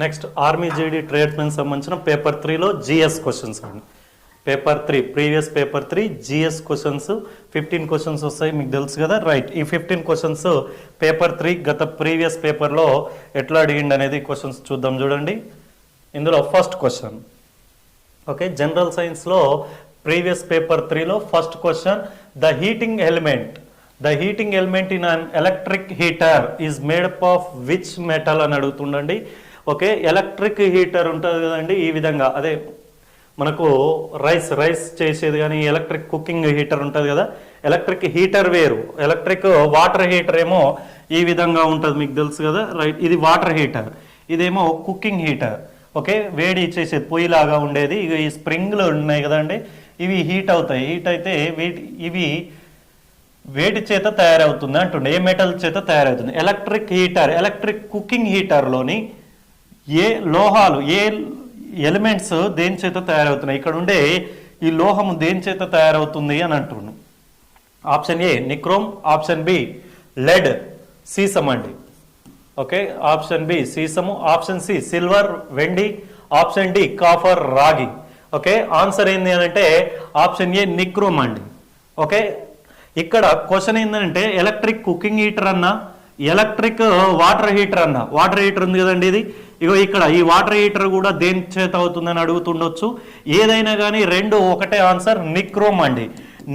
Next army GD tradesmen సంబంధించిన paper 3లో GS questions అండి. Paper 3 previous paper 3 GS questions 15 questions వస్తాయి, మీకు తెలుసు కదా. రైట్, ఈ 15 క్వశ్చన్స్ పేపర్ 3 గత ప్రీవియస్ పేపర్లో ఎట్లా అడిగిండి అనేది క్వశ్చన్స్ చూద్దాం. చూడండి, ఇందులో ఫస్ట్ క్వశ్చన్, ఓకే, జనరల్ సైన్స్లో ప్రీవియస్ పేపర్ 3లో first question, the heating element in an electric heater is made up of which metal అని అడుగుతుండండి. ఓకే, ఎలక్ట్రిక్ హీటర్ ఉంటుంది కదండి, ఈ విధంగా అదే మనకు రైస్ చేసేది కానీ ఎలక్ట్రిక్ కుకింగ్ హీటర్ ఉంటుంది కదా. ఎలక్ట్రిక్ హీటర్ వేరు, ఎలక్ట్రిక్ వాటర్ హీటర్ ఏమో ఈ విధంగా ఉంటుంది, మీకు తెలుసు కదా. రైట్, ఇది వాటర్ హీటర్, ఇదేమో కుకింగ్ హీటర్. ఓకే, వేడి చేసేది పొయ్యిలాగా ఉండేది. ఇక ఈ స్ప్రింగ్లు ఉన్నాయి కదండి, ఇవి హీట్ అవుతాయి. హీట్ అయితే ఇవి వేడి చేత తయారవుతుంది అంటుండే. ఏ మెటల్ చేత తయారవుతుంది? ఎలక్ట్రిక్ హీటర్, ఎలక్ట్రిక్ కుకింగ్ హీటర్లోని ఏ లోహాలు, ఏ ఎలిమెంట్స్ దేని చేత తయారవుతున్నాయి? ఇక్కడ ఉండే ఈ లోహము దేని చేత తయారవుతుంది అని అంటున్నాను. Option A nichrome, option B lead, సీసం అండి. ఓకే, ఆప్షన్ బి సీసము, ఆప్షన్ సి సిల్వర్ వెండి, ఆప్షన్ డి కాపర్ రాగి. ఓకే, ఆన్సర్ ఏంది అని అంటే ఆప్షన్ ఏ నిక్రోమ్ అండి. ఓకే, ఇక్కడ క్వశ్చన్ ఏంటంటే ఎలక్ట్రిక్ కుకింగ్ హీటర్ అన్నా, ఎలక్ట్రిక్ వాటర్ హీటర్ అన్నా. వాటర్ హీటర్ ఉంది కదండి ఇది, ఇగో ఇక్కడ ఈ వాటర్ హీటర్ కూడా దేని చేత అవుతుందని అడుగుతుండొచ్చు. ఏదైనా కానీ రెండు ఒకటే ఆన్సర్, నిక్రోమ్ అండి.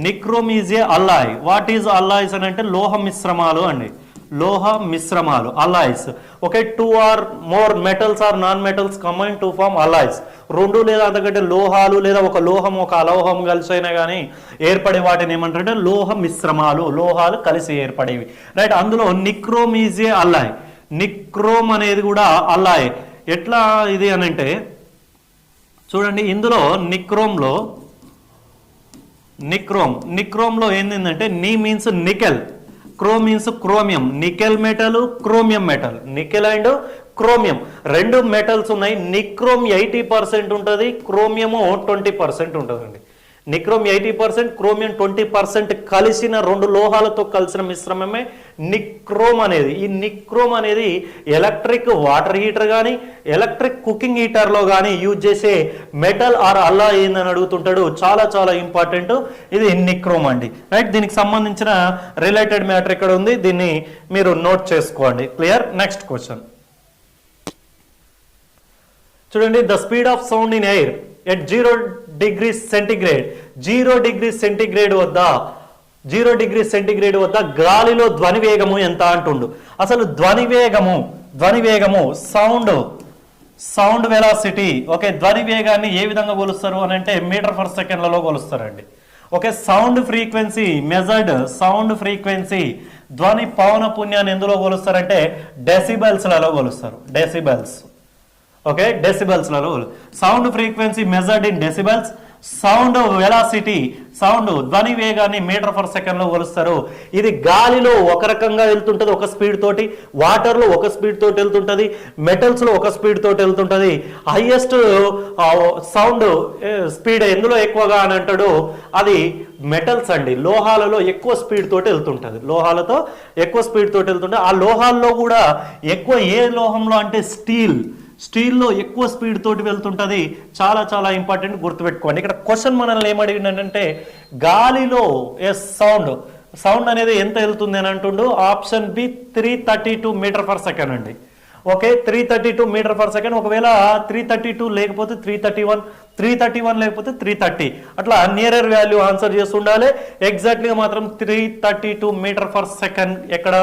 Nichrome is a alloy. What is alloys అని అంటే లోహ మిశ్రమాలు అండి, లోహ మిశ్రమాలు, alloys. Okay, 2 or more metals or non metals combine to form alloys. రెండు లేదా అంతకంటే లోహాలు లేదా ఒక లోహం ఒక అలోహం కలిసి అయినా కానీ ఏర్పడే వాటిని ఏమంటారంటే లోహ మిశ్రమాలు, లోహాలు కలిసి ఏర్పడేవి. రైట్, అందులో nichrome is a alloy. Nichrome అనేది కూడా అల్లాయ్. ఎట్లా ఇది అని అంటే చూడండి, ఇందులో నిక్రోమ్లో ఏంటంటే నీ means nickel, chrome means chromium. Nickel metal, chromium metal, nickel and chromium రెండు మెటల్స్ ఉన్నాయి. నిక్రోమ్ 80% ఉంటుంది, క్రోమియము 20% ఉంటుందండి. నిక్రోమ్ 80%, క్రోమియం 20% కలిసిన రెండు లోహాలతో కలిసిన మిశ్రమమే నిక్రోమ్ అనేది. ఈ నిక్రోమ్ అనేది ఎలక్ట్రిక్ వాటర్ హీటర్ కానీ ఎలక్ట్రిక్ కుకింగ్ హీటర్లో కానీ యూజ్ చేసే మెటల్ ఆర్ అల్లా ఏందని అడుగుతుంటాడు. చాలా చాలా ఇంపార్టెంట్ ఇది నిక్రోమ్ అండి. రైట్, దీనికి సంబంధించిన రిలేటెడ్ మ్యాటర్ ఇక్కడ ఉంది, దీన్ని మీరు నోట్ చేసుకోండి. క్లియర్? నెక్స్ట్ క్వశ్చన్ చూడండి, the speed of sound in air at 0 degrees centigrade, 0 degrees centigrade వద్ద 0 degrees centigrade వద్ద గాలిలో ధ్వని వేగము ఎంత అంటుండు. అసలు ధ్వని వేగము సౌండ్ వెలాసిటీ. ఓకే, ధ్వని వేగాన్ని ఏ విధంగా కొలుస్తారు అని అంటే మీటర్ పర్ సెకండ్లలో కొలుస్తారండి. Okay, sound frequency measured, sound frequency ధ్వని పౌన పుణ్యాన్ని ఎందులో కొలుస్తారంటే డెసిబెల్స్లలో కొలుస్తారు. డెసిబెల్స్. ఓకే, డెసిబెల్స్లలో sound frequency measured in decibels. Sound velocity, sound ధ్వని వేగాన్ని మీటర్ పర్ సెకండ్ లో కొలుస్తారు. ఇది గాలిలో ఒక రకంగా వెళ్తుంటది ఒక స్పీడ్ తోటి, వాటర్ లో ఒక స్పీడ్ తోటి వెళ్తుంటది, మెటల్స్ లో ఒక స్పీడ్ తోటి వెళ్తుంటది. హైయెస్ట్ సౌండ్ స్పీడ్ ఎందులో ఎక్కువగా అని అంటాడు, అది మెటల్స్ అండి. లోహాలలో ఎక్కువ స్పీడ్ తోటి వెళ్తుంటది, లోహాలతో ఎక్కువ స్పీడ్ తోటి వెళ్తుంటది. ఆ లోహాల్లో కూడా ఎక్కువ ఏ లోహంలో అంటే స్టీల్లో ఎక్కువ స్పీడ్ తోటి వెళ్తుంటది. చాలా చాలా ఇంపార్టెంట్, గుర్తుపెట్టుకోండి. ఇక్కడ క్వశ్చన్ మనల్ని ఏమడిగిందంటే గాలిలో సౌండ్ అనేది ఎంత వెళ్తుంది అని అంటుండు. Option B 332 meter per second అండి. Okay, 332 meter per second. ఒకవేళ 332 లేకపోతే 331 లేకపోతే 330, అట్లా నియరర్ వాల్యూ ఆన్సర్ చేసి ఉండాలి. ఎగ్జాక్ట్లీగా మాత్రం 332 మీటర్ పర్ సెకండ్ ఎక్కడ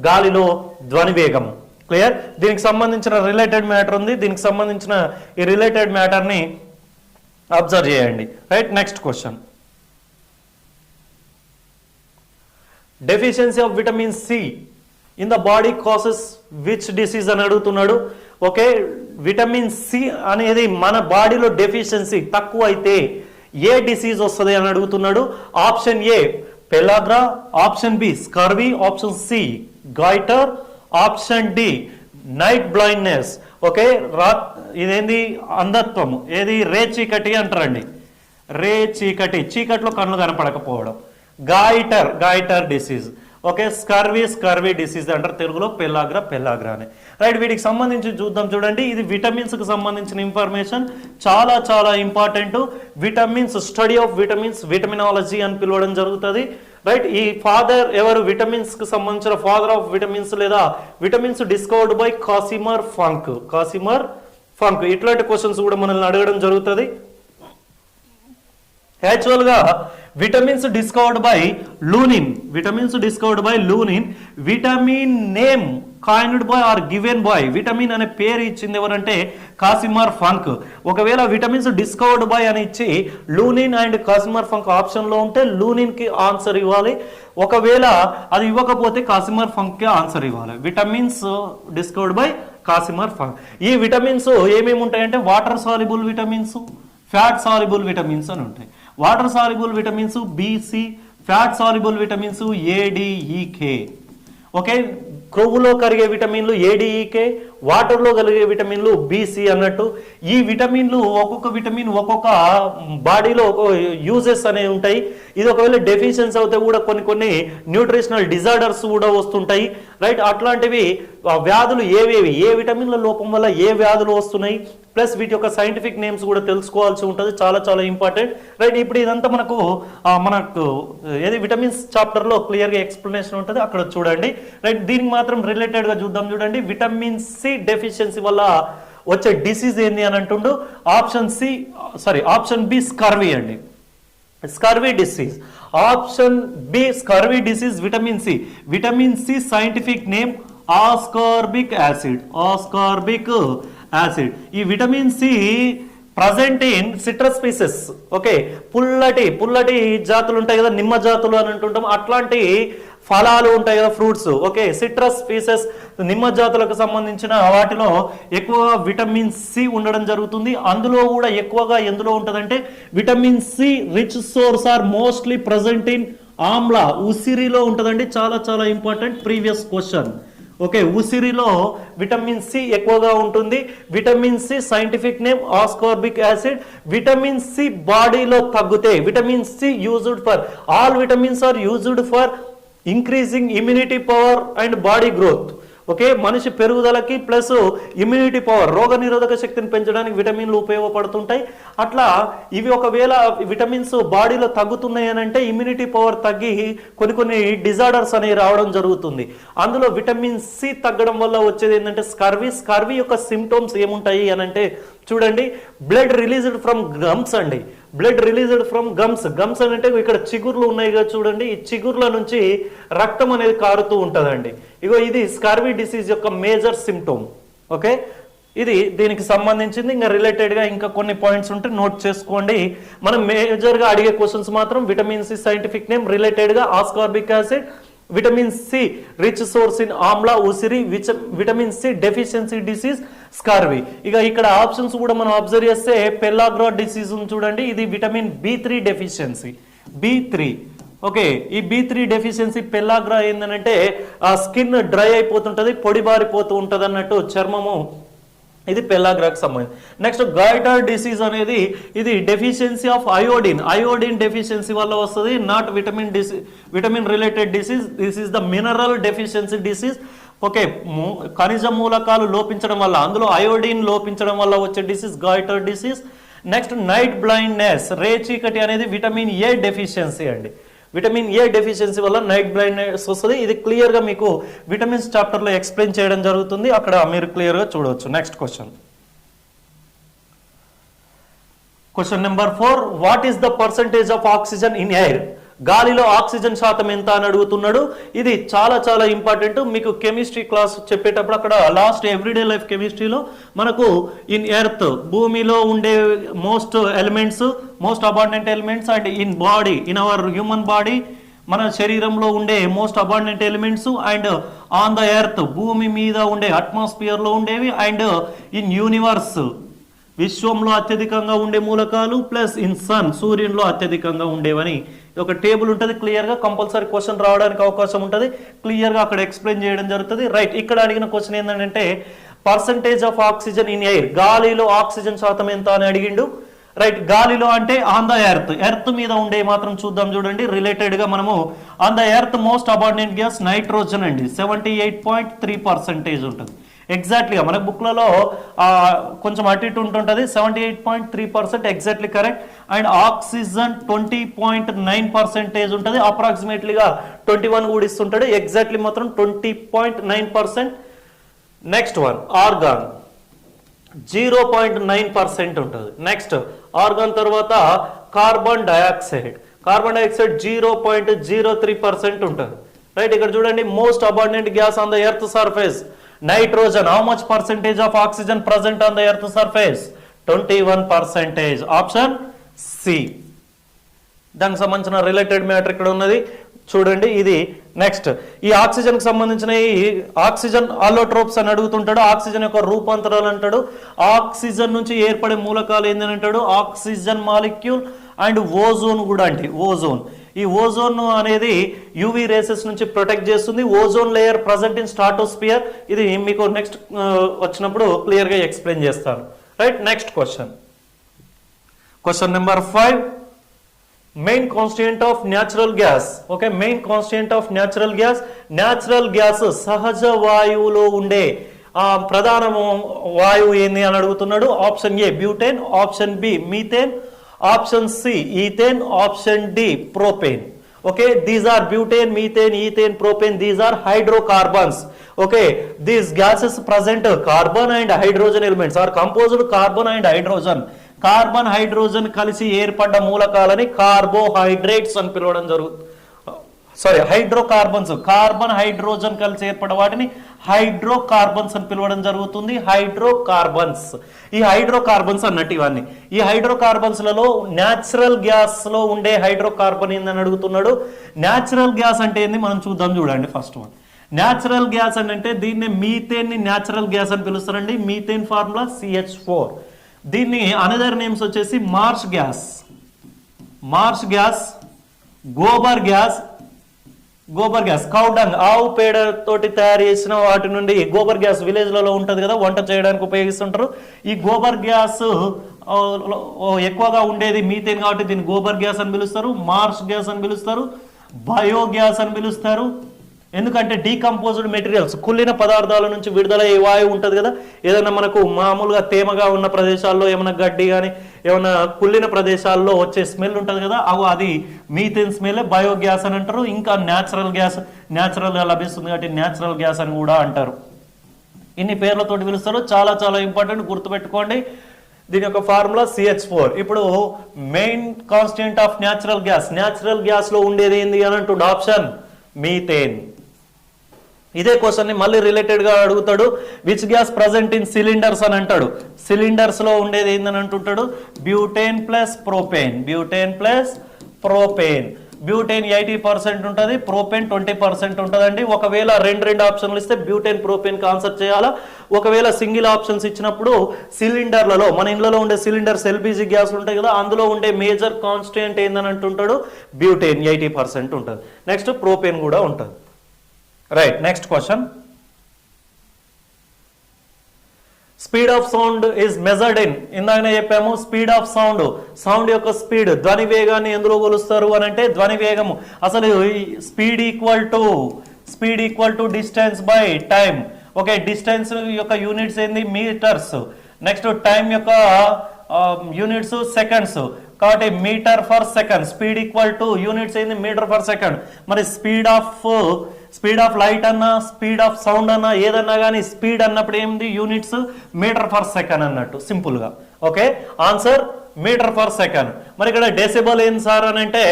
గాలిలో ధ్వని వేగం. క్లియర్? దీనికి సంబంధించిన రిలేటెడ్ మ్యాటర్ ఉంది, దీనికి సంబంధించిన ఈ రిలేటెడ్ మ్యాటర్ని అబ్జర్వ్ చేయండి. Right, next question, deficiency of vitamin C in the body causes which disease అని అడుగుతున్నాడు. ఓకే, విటమిన్ సి అనేది మన బాడీలో డెఫిషియన్సీ తక్కువ అయితే ఏ డిసీజ్ వస్తుంది అని అడుగుతున్నాడు. Option A pellagra, option B scurvy, option C goiter, option D night blindness. Okay, ఇదేంది అంధత్వము, ఏది రే చీకటి అంటారండి. రే చీకటిలో కళ్ళు కనపడకపోవడం, goiter disease. Okay, scurvy disease అంటారు తెలుగులో, పెల్లాగ్రా అని. రైట్, వీటికి సంబంధించి చూద్దాం. చూడండి, ఇది విటమిన్స్ కి సంబంధించిన ఇన్ఫర్మేషన్, చాలా చాలా important. Vitamins, study of vitamins, vitaminology అని పిలవడం జరుగుతుంది. రైట్, ఈ ఫాదర్ ఎవరు? విటమిన్స్ కి సంబంధించిన ఫాదర్ ఆఫ్ విటమిన్స్ లేదా vitamins discovered by Casimir Funk. ఇట్లాంటి క్వశ్చన్స్ కూడా మనల్ని అడగడం జరుగుతుంది. యాక్చువల్ గా vitamins discovered by Lunin, vitamin name coined by or given by, vitamin అనే పేరు ఇచ్చింది ఎవరంటే కాసిమర్ ఫంక్. ఒకవేళ విటమిన్స్ డిస్కవర్డ్ బై అని ఇచ్చి Lunin and Casimir Funk option లో ఉంటే లూనిన్ కి ఆన్సర్ ఇవ్వాలి. ఒకవేళ అది ఇవ్వకపోతే కాసిమర్ ఫంక్ కి ఆన్సర్ ఇవ్వాలి. Vitamins discovered by Casimir Funk. ఈ విటమిన్స్ ఏమేమి ఉంటాయంటే water soluble vitamins, fat soluble vitamins అని ఉంటాయి. Water soluble vitamins B C, fat soluble vitamins A D E K. Okay, క్రొవ్వులో కరిగే విటమిన్లు ఏడిఈకే, వాటర్లో కలిగే విటమిన్లు బిసి అన్నట్టు. ఈ విటమిన్లు ఒక్కొక్క విటమిన్ ఒక్కొక్క బాడీలో యూజెస్ అనేవి ఉంటాయి. ఇది ఒకవేళ డెఫిషియన్సీ అయితే కూడా కొన్ని న్యూట్రిషనల్ డిజార్డర్స్ కూడా వస్తుంటాయి. రైట్, అట్లాంటివి వ్యాధులు ఏవేవి, ఏ విటమిన్ల లోపం వల్ల ఏ వ్యాధులు వస్తున్నాయి, ప్లస్ వీటి యొక్క సైంటిఫిక్ నేమ్స్ కూడా తెలుసుకోవాల్సి ఉంటుంది, చాలా చాలా ఇంపార్టెంట్. రైట్, ఇప్పుడు ఇదంతా మనకు ఏది విటమిన్స్ చాప్టర్ లో క్లియర్ గా ఎక్స్ప్లెనేషన్ ఉంటుంది, అక్కడ చూడండి. రైట్, దీనికి మాత్రం రిలేటెడ్ గా చూద్దాం. చూడండి, విటమిన్ సి డెఫిషియన్సీ వల్ల వచ్చే డిసీజ్ ఏంది అని అంటుండు. ఆప్షన్ బి స్కర్వీ అండి, scurvy disease. Option B scurvy disease, vitamin C scientific name ascorbic acid. ఈ vitamin C present in citrus species. Okay, పుల్లటి జాతులు ఉంటాయి కదా, నిమ్మ జాతులు అని అంటుంటాం, అట్లాంటి ఫలాలు ఉంటాయి కదా, ఫ్రూట్స్. ఓకే, సిట్రస్ స్పీసెస్, నిమ్మ జాతులకు సంబంధించిన వాటిలో ఎక్కువగా విటమిన్ సి ఉండడం జరుగుతుంది. అందులో కూడా ఎక్కువగా ఎందులో ఉంటుందంటే vitamin C rich source are mostly present in amla, ఉసిరిలో ఉంటుందండి. చాలా చాలా ఇంపార్టెంట్ ప్రీవియస్ క్వశ్చన్. ఓకే, ఉసిరిలో విటమిన్ సి ఎక్కువగా ఉంటుంది. Vitamin C scientific name ascorbic acid. Vitamin C బాడీలో తగ్గితే, vitamin C used for, all vitamins are used for increasing immunity power and body growth. Okay, మనిషి పెరుగుదలకి ప్లస్ ఇమ్యూనిటీ పవర్, రోగ నిరోధక శక్తిని పెంచడానికి విటమిన్లు ఉపయోగపడుతుంటాయి. అట్లా ఇవి ఒకవేళ విటమిన్స్ బాడీలో తగ్గుతున్నాయి అని అంటే ఇమ్యూనిటీ పవర్ తగ్గి కొన్ని డిజార్డర్స్ అనేవి రావడం జరుగుతుంది. అందులో విటమిన్ సి తగ్గడం వల్ల వచ్చేది ఏంటంటే స్కర్వీ యొక్క సిమ్టమ్స్ ఏముంటాయి అని అంటే చూడండి, బ్లడ్ రిలీజ్డ్ ఫ్రమ్ గమ్స్ అండి, గమ్స్ అని అంటే ఇక్కడ చిగుర్లు ఉన్నాయి కదా చూడండి, ఈ చిగుర్ల నుంచి రక్తం అనేది కారుతూ ఉంటుందండి. ఇది స్కర్వీ డిసీజ్ యొక్క మేజర్ సిమ్టమ్. ఓకే, ఇది దీనికి సంబంధించింది. ఇంకా రిలేటెడ్ గా ఇంకా కొన్ని పాయింట్స్ ఉంటే నోట్ చేసుకోండి. మనం మేజర్ గా అడిగే క్వశ్చన్స్ మాత్రం vitamin C scientific name, related గా ascorbic acid, vitamin C rich source in amla, ఉసిరి, vitamin C deficiency disease, scurvy. ఇక్కడ ఆప్షన్స్ కూడా మనం అబ్జర్వ్ చేస్తే పెల్లాగ్రా డిసీజ్ చూడండి, ఇది vitamin B3 deficiency, B3. Okay, ఈ B3 డెఫిషియన్సీ పెల్లాగ్రా ఏంటంటే ఆ స్కిన్ డ్రై అయిపోతుంటది, పొడిబారిపోతూ ఉంటది అన్నట్టు చర్మము. ఇది పెల్లాగ్రాకు సంబంధించి. నెక్స్ట్ గాయిటర్ డిసీజ్ అనేది ఇది డెఫిషియన్సీ ఆఫ్ అయోడిన్ డెఫిషియన్సీ వల్ల వస్తుంది, not vitamin related disease. This is the mineral deficiency disease. Okay, ఖనిజ మూలకాలు లోపించడం వల్ల, అందులో అయోడిన్ లోపించడం వల్ల వచ్చే disease goiter disease. Next night blindness, రేచీకటి అనేది విటమిన్ ఏ డెఫిషియన్సీ అండి. విటమిన్ ఏ డెఫిషియన్సీ వల్ల నైట్ బ్లైండ్నెస్ వస్తుంది. ఇది క్లియర్ గా మీకు విటమిన్స్ చాప్టర్ లో ఎక్స్ప్లెయిన్ చేయడం జరుగుతుంది, అక్కడ మీరు క్లియర్ గా చూడవచ్చు. Next question number 4, what is the percentage of oxygen in air? గాలిలో ఆక్సిజన్ శాతం ఎంత అని అడుగుతున్నాడు. ఇది చాలా చాలా ఇంపార్టెంట్. మీకు కెమిస్ట్రీ క్లాస్ చెప్పేటప్పుడు అక్కడ లాస్ట్ ఎవ్రీడే లైఫ్ కెమిస్ట్రీలో మనకు ఇన్ ఎర్త్, భూమిలో ఉండే most abundant elements and in body, in our human body, మన శరీరంలో ఉండే most abundant elements, and on the earth, భూమి మీద ఉండే అట్మాస్ఫియర్ లో ఉండేవి, అండ్ ఇన్ యూనివర్స్, విశ్వంలో అత్యధికంగా ఉండే మూలకాలు, ప్లస్ ఇన్ సన్, సూర్యునిలో అత్యధికంగా ఉండేవని ఒక టేబుల్ ఉంటుంది. క్లియర్ గా కంపల్సరీ క్వశ్చన్ రావడానికి అవకాశం ఉంటుంది, క్లియర్ గా అక్కడ ఎక్స్ప్లెయిన్ చేయడం జరుగుతుంది. రైట్, ఇక్కడ అడిగిన క్వశ్చన్ ఏంటంటే percentage of oxygen in air, గాలిలో ఆక్సిజన్ శాతం ఎంత అని అడిగిండు. రైట్, గాలిలో అంటే ఆన్ ద ఎర్త్ మీద ఉండే మాత్రం చూద్దాం. చూడండి, రిలేటెడ్ గా మనము on the earth most abundant gas nitrogen అండి, 78.3% ఉంటుంది. ఎగ్జాక్ట్లీగా మనకు బుక్లలో కొంచెం అటు ఇటు ఉంటుంటుంది. 78.3% ఎగ్జాక్ట్లీ కరెక్ట్. అండ్ ఆక్సిజన్ 20.9% ఉంటుంది. అప్రాక్సిమేట్లీగా 21 కూడా ఇస్తుంటాడు. ఎగ్జాక్ట్లీ మాత్రం 20.9%. నెక్స్ట్ వన్ ఆర్గాన్ 0.9% ఉంటుంది. నెక్స్ట్ ఆర్గాన్ తర్వాత కార్బన్ డయాక్సైడ్ 0.03% ఉంటుంది. రైట్, ఇక్కడ చూడండి most abundant gas on the earth surface nitrogen. How much percentage of oxygen present on the earth surface? 21%. Option C. దానికి సంబంధించిన రిలేటెడ్ మ్యాటర్ ఇక్కడ ఉన్నది చూడండి. ఇది నెక్స్ట్ ఈ ఆక్సిజన్ కి సంబంధించిన ఈ ఆక్సిజన్ అలోట్రోప్స్ అని అడుగుతుంటాడు. ఆక్సిజన్ యొక్క రూపాంతరాలు అంటాడు. ఆక్సిజన్ నుంచి ఏర్పడే మూలకాలు ఏందని అంటాడు? ఆక్సిజన్ మాలిక్యూల్ అండ్ ఓజోన్ కూడా అంటే ఓజోన్. ఈ ఓజోన్ అనేది యూవీ రేసెస్ నుంచి ప్రొటెక్ట్ చేస్తుంది. Ozone layer present in stratosphere. ఇది మీకు నెక్స్ట్ వచ్చినప్పుడు క్లియర్ గా ఎక్స్ప్లెయిన్ చేస్తాను. Right, next question number 5. Main constituent of natural gas. Okay, main constituent of natural gas. Natural gas సహజ వాయువులో ఉండే ప్రధాన వాయువు ఏంది అని అడుగుతున్నాడు. Option A butane, option B methane, option C ethane, option D propane. Okay, these are butane, methane, ethane, propane. These are hydrocarbons. Okay, these gases present carbon and hydrogen elements are composed carbon and hydrogen. Carbon hydrogen కలిసి ఏర్పడ్డ మూలకాలని carbohydrates అని పిలవడం జరుగుతుంది. Hydrocarbons. Carbon hydrogen కలిసి ఏర్పడ్డ వాటిని hydrocarbons అని పిలవడం జరుగుతుంది. హైడ్రోకార్బన్స్. ఈ హైడ్రోకార్బన్స్ అన్నట్టు ఇవన్నీ. ఈ హైడ్రోకార్బన్స్ లలో న్యాచురల్ గ్యాస్ లో ఉండే హైడ్రోకార్బన్ ఏందని అడుగుతున్నాడు. న్యాచురల్ గ్యాస్ అంటే ఏంది మనం చూద్దాం. చూడండి ఫస్ట్ వన్. న్యాచురల్ గ్యాస్ అంటే దీన్ని మీథేన్ ని న్యాచురల్ గ్యాస్ అని పిలుస్తారండి. Methane formula CH4. దీన్ని అనదర్ నేమ్స్ వచ్చేసి Marsh gas, gobar gas, cow dung ఆవు పేడ తోటి తయారు చేసిన వాటి నుండి గోబర్ గ్యాస్ విలేజ్లలో ఉంటుంది కదా, వంట చేయడానికి ఉపయోగిస్తుంటారు. ఈ గోబర్ గ్యాస్ ఎక్కువగా ఉండేది మీథేన్ కాబట్టి దీన్ని గోబర్ గ్యాస్ అని పిలుస్తారు, మార్ష్ గ్యాస్ అని పిలుస్తారు, బయోగ్యాస్ అని పిలుస్తారు. ఎందుకంటే డీకంపోజ్డ్ మెటీరియల్స్, కుళ్ళిన పదార్థాల నుంచి విడుదలయ్యే వాయువు ఉంటుంది కదా. ఏదైనా మనకు మామూలుగా తేమగా ఉన్న ప్రదేశాల్లో ఏమైనా గడ్డి కానీ ఏమైనా కుళ్ళిన ప్రదేశాల్లో వచ్చే స్మెల్ ఉంటుంది కదా, అది మీథేన్ స్మెల్, బయోగ్యాస్ అని అంటారు. ఇంకా న్యాచురల్ గ్యాస్ న్యాచురల్గా లభిస్తుంది కాబట్టి న్యాచురల్ గ్యాస్ అని కూడా అంటారు. ఇన్ని పేర్లతోటి పిలుస్తారు. చాలా చాలా ఇంపార్టెంట్, గుర్తుపెట్టుకోండి. దీని యొక్క ఫార్ములా CH4. ఇప్పుడు main constituent of natural gas లో ఉండేది ఏంది అని అంటుండే ఆప్షన్ మీథేన్. ఇదే క్వశ్చన్ ని మళ్ళీ రిలేటెడ్ గా అడుగుతాడు. Which gas present in cylinders అని అంటాడు. సిలిండర్స్ లో ఉండేది ఏందని అంటుంటాడు. Butane plus propane. బ్యూటేన్ 80% ఉంటుంది, ప్రోపేన్ 20% ఉంటుందండి. ఒకవేళ రెండు ఆప్షన్లు ఇస్తే బ్యూటేన్ ప్రోపేన్ కి ఆన్సర్ చేయాలా. ఒకవేళ సింగిల్ ఆప్షన్స్ ఇచ్చినప్పుడు సిలిండర్లలో మన ఇంట్లో ఉండే సిలిండర్స్ LPG గ్యాస్లు ఉంటాయి కదా, అందులో ఉండే మేజర్ కాన్స్టిట్యూయెంట్ ఏందని అంటుంటాడు. బ్యూటేన్ 80% ఉంటుంది. నెక్స్ట్ ప్రోపేన్ కూడా ఉంటుంది. Right, next question. Speed of sound is measured in. ఇందాకనే చెప్పాము స్పీడ్ ఆఫ్ సౌండ్ యొక్క స్పీడ్, ధ్వని వేగాన్ని ఎందులో కొలుస్తారు అని అంటే ధ్వని వేగము. అసలు speed equal to distance by time. Okay, distance యొక్క యూనిట్స్ ఏంది మీటర్స్. నెక్స్ట్ టైం యొక్క యూనిట్స్ సెకండ్స్ కాబట్టి metre per second. Speed equal to units ఏంది మీటర్ ఫర్ సెకండ్. మరి స్పీడ్ ఆఫ్ లైట్ అన్నా స్పీడ్ ఆఫ్ సౌండ్ అన్నా ఏదన్నా కానీ స్పీడ్ అన్నప్పుడు ఏంది యూనిట్స్ మీటర్ ఫర్ సెకండ్ అన్నట్టు సింపుల్ గా. Okay, answer metre per second. మరి ఇక్కడ డెసిబల్ ఏంది సార్ అని అంటే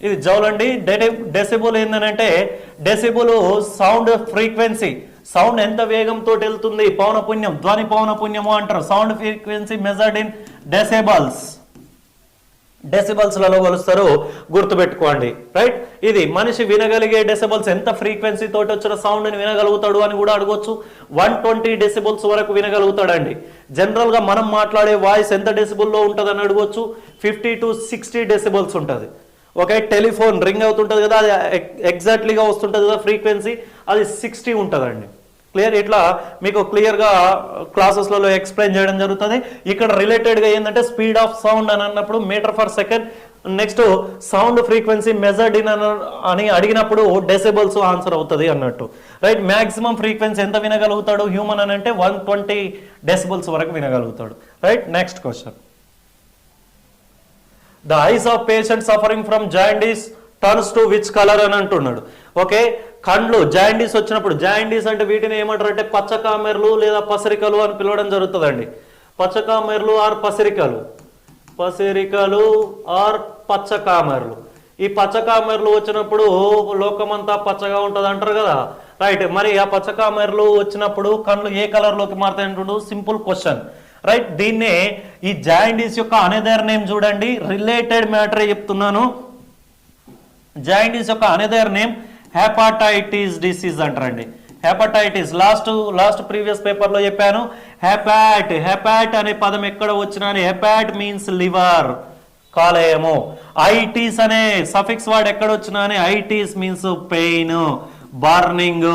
ఇది జౌల్ అండి. డెసిబుల్ ఏందనంటే డెసిబుల్ సౌండ్ ఫ్రీక్వెన్సీ, సౌండ్ ఎంత వేగంతో వెళ్తుంది, పౌనపుణ్యం, ధ్వని పౌనపుణ్యము అంటారు. Sound frequency measured in decibels లలో కొలుస్తారు, గుర్తుపెట్టుకోండి. రైట్, ఇది మనిషి వినగలిగే డెసిబల్స్ ఎంత ఫ్రీక్వెన్సీ తోటి వచ్చిన సౌండ్ ని వినగలుగుతాడు అని కూడా అడగొచ్చు. 120 డెసిబల్స్ వరకు వినగలుగుతాడండి. జనరల్ గా మనం మాట్లాడే వాయిస్ ఎంత డెసిబుల్లో ఉంటుంది అని అడగొచ్చు. 50 to 60 డెసిబల్స్ ఉంటుంది. ఓకే, టెలిఫోన్ రింగ్ అవుతుంటుంది కదా, అది ఎగ్జాక్ట్లీగా వస్తుంటుంది కదా ఫ్రీక్వెన్సీ, అది 60 ఉంటుందండి. క్లియర్, ఇట్లా మీకు క్లియర్గా క్లాసెస్లలో ఎక్స్ప్లెయిన్ చేయడం జరుగుతుంది. ఇక్కడ రిలేటెడ్గా ఏంటంటే స్పీడ్ ఆఫ్ సౌండ్ అని అన్నప్పుడు metre per second next sound frequency measured in అని అడిగినప్పుడు డెసిబుల్స్ ఆన్సర్ అవుతుంది అన్నట్టు, రైట్. మ్యాక్సిమం ఫ్రీక్వెన్సీ ఎంత వినగలుగుతాడు హ్యూమన్ అని అంటే 120 డెసిబుల్స్ వరకు వినగలుగుతాడు, right. Next question, the eyes of patient suffering from jaundice turns to which colour అని అంటున్నాడు. ఓకే, కండ్లు జాండీస్ వచ్చినప్పుడు, జాండీస్ అంటే వీటిని ఏమంటారు అంటే పచ్చకామెర్లు లేదా పసరికలు అని పిలవడం జరుగుతుందండి. పచ్చకామెర్లు ఆర్ పసరికలు, పసరికలు ఆర్ పచ్చకామెర్లు. ఈ పచ్చకామెర్లు వచ్చినప్పుడు లోకమంతా పచ్చగా ఉంటుంది అంటారు కదా, రైట్. మరి ఆ పచ్చకామెర్లు వచ్చినప్పుడు కండ్లు ఏ కలర్ లోకి మారుతాయి అంటుండు, సింపుల్ క్వశ్చన్, రైట్. దీన్నే ఈ జాండీస్ యొక్క అనదర్ నేమ్ చూడండి, రిలేటెడ్ మ్యాటర్ చెప్తున్నాను. జాండీస్ యొక్క అనదర్ నేమ్ హెపాటైటిస్ డిసీజ్ అంటారండి. హెపటైటిస్ లాస్ట్ ప్రీవియస్ పేపర్ లో చెప్పాను. హెపాట్ అనే పదం ఎక్కడ వచ్చినా హెపాట్ మీన్స్ లివర్, కాలేయము. ఐటిస్ అనే సఫిక్స్ వర్డ్ ఎక్కడ వచ్చినా ఐటిస్ మీన్స్ పెయిన్, బర్నింగ్,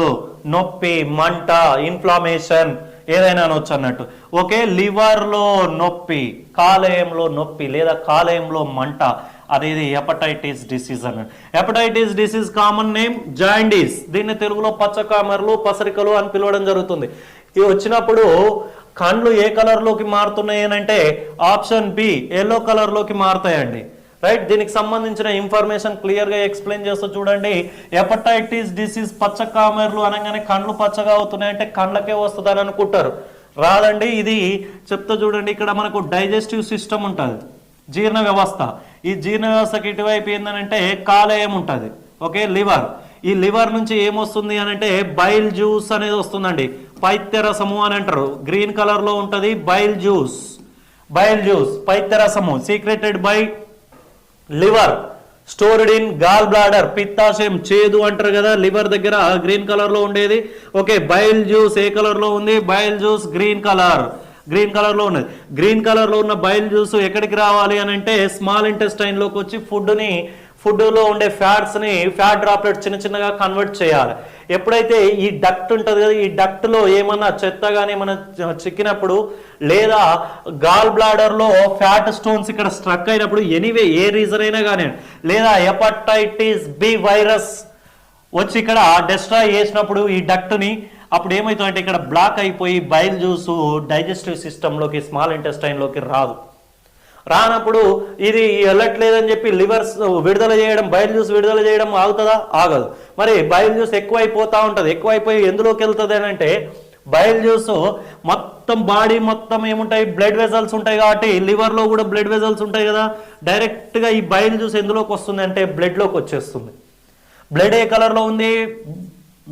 నొప్పి, మంట, ఇన్ఫ్లమేషన్ ఏదైనా అనొచ్చు అన్నట్టు. ఓకే, లివర్ లో నొప్పి, కాలేయంలో నొప్పి లేదా కాలేయంలో మంట, అనేది హెపటైటిస్ డిసీజ్ అన్నట్టు. Hepatitis disease common name jaundice. దీన్ని తెలుగులో పచ్చకామెర్లు పసరికలు అని పిలవడం జరుగుతుంది. ఇది వచ్చినప్పుడు కండ్లు ఏ కలర్ లోకి మారుతున్నాయి అంటే ఆప్షన్ బి, ఎల్లో కలర్ లోకి మారుతాయండి, రైట్. దీనికి సంబంధించిన ఇన్ఫర్మేషన్ క్లియర్ గా ఎక్స్ప్లెయిన్ చేస్తూ చూడండి. హెపటైటిస్ డిసీజ్ పచ్చకామెర్లు అనగానే కండ్లు పచ్చగా అవుతున్నాయి అంటే కండ్లకే వస్తుందని అనుకుంటారు, రాదండి. ఇది చెప్తా చూడండి. ఇక్కడ మనకు డైజెస్టివ్ సిస్టమ్ ఉంటుంది, జీర్ణ వ్యవస్థ. ఈ జీర్ణ వ్యవస్థకి ఇటువైపు ఏంటంటే కాలేయం ఉంటుంది, ఓకే, లివర్. ఈ లివర్ నుంచి ఏమొస్తుంది అని అంటే బైల్ జ్యూస్ అనేది వస్తుందండి, పైత్యరసము అని అంటారు. గ్రీన్ కలర్ లో ఉంటది బైల్ జ్యూస్, పైత్యరసము secreted by liver, stored in gall bladder. పిత్తాశయం, చేదు అంటారు కదా లివర్ దగ్గర, గ్రీన్ కలర్ లో ఉండేది. ఓకే, బైల్ జ్యూస్ ఏ కలర్ లో ఉంది, బైల్ జ్యూస్ గ్రీన్ కలర్ లో ఉన్నది. గ్రీన్ కలర్ లో ఉన్న బైల్ జ్యూస్ ఎక్కడికి రావాలి అని అంటే స్మాల్ ఇంటెస్టైన్ లోకి వచ్చి ఫుడ్ లో ఉండే ఫ్యాట్స్ ని ఫ్యాట్ డ్రాప్లెట్ చిన్న చిన్నగా కన్వర్ట్ చేయాలి. ఎప్పుడైతే ఈ డక్ట్ ఉంటుంది కదా, ఈ డక్ట్ లో ఏమన్నా చెత్త కానీ ఏమన్నా చిక్కినప్పుడు లేదా గాల్ బ్లాడర్ లో ఫ్యాట్ స్టోన్స్ ఇక్కడ స్ట్రక్ అయినప్పుడు, ఎనీవే ఏ రీజన్ అయినా కానీ, లేదా హెపటైటిస్ బి వైరస్ వచ్చి ఇక్కడ డిస్ట్రాయ్ చేసినప్పుడు ఈ డక్ట్ ని, అప్పుడు ఏమవుతుందంటే ఇక్కడ బ్లాక్ అయిపోయి బైల్ జ్యూస్ డైజెస్టివ్ సిస్టంలోకి స్మాల్ ఇంటెస్టైన్లోకి రానప్పుడు ఇది వెళ్ళట్లేదని చెప్పి లివర్స్ విడుదల చేయడం, బైల్ జ్యూస్ విడుదల చేయడం ఆగుతుందా, ఆగదు. మరి బైల్ జ్యూస్ ఎక్కువైపోతా ఉంటుంది. ఎక్కువైపోయి ఎందులోకి వెళ్తుంది అని అంటే బైల్ జ్యూస్ మొత్తం బాడీ మొత్తం ఏముంటాయి, బ్లడ్ వెజల్స్ ఉంటాయి కాబట్టి లివర్ లో కూడా బ్లడ్ వెజల్స్ ఉంటాయి కదా, డైరెక్ట్ గా ఈ బైల్ జ్యూస్ ఎందులోకి వస్తుంది అంటే బ్లడ్ లోకి వచ్చేస్తుంది. బ్లడ్ ఏ కలర్ లో ఉంది,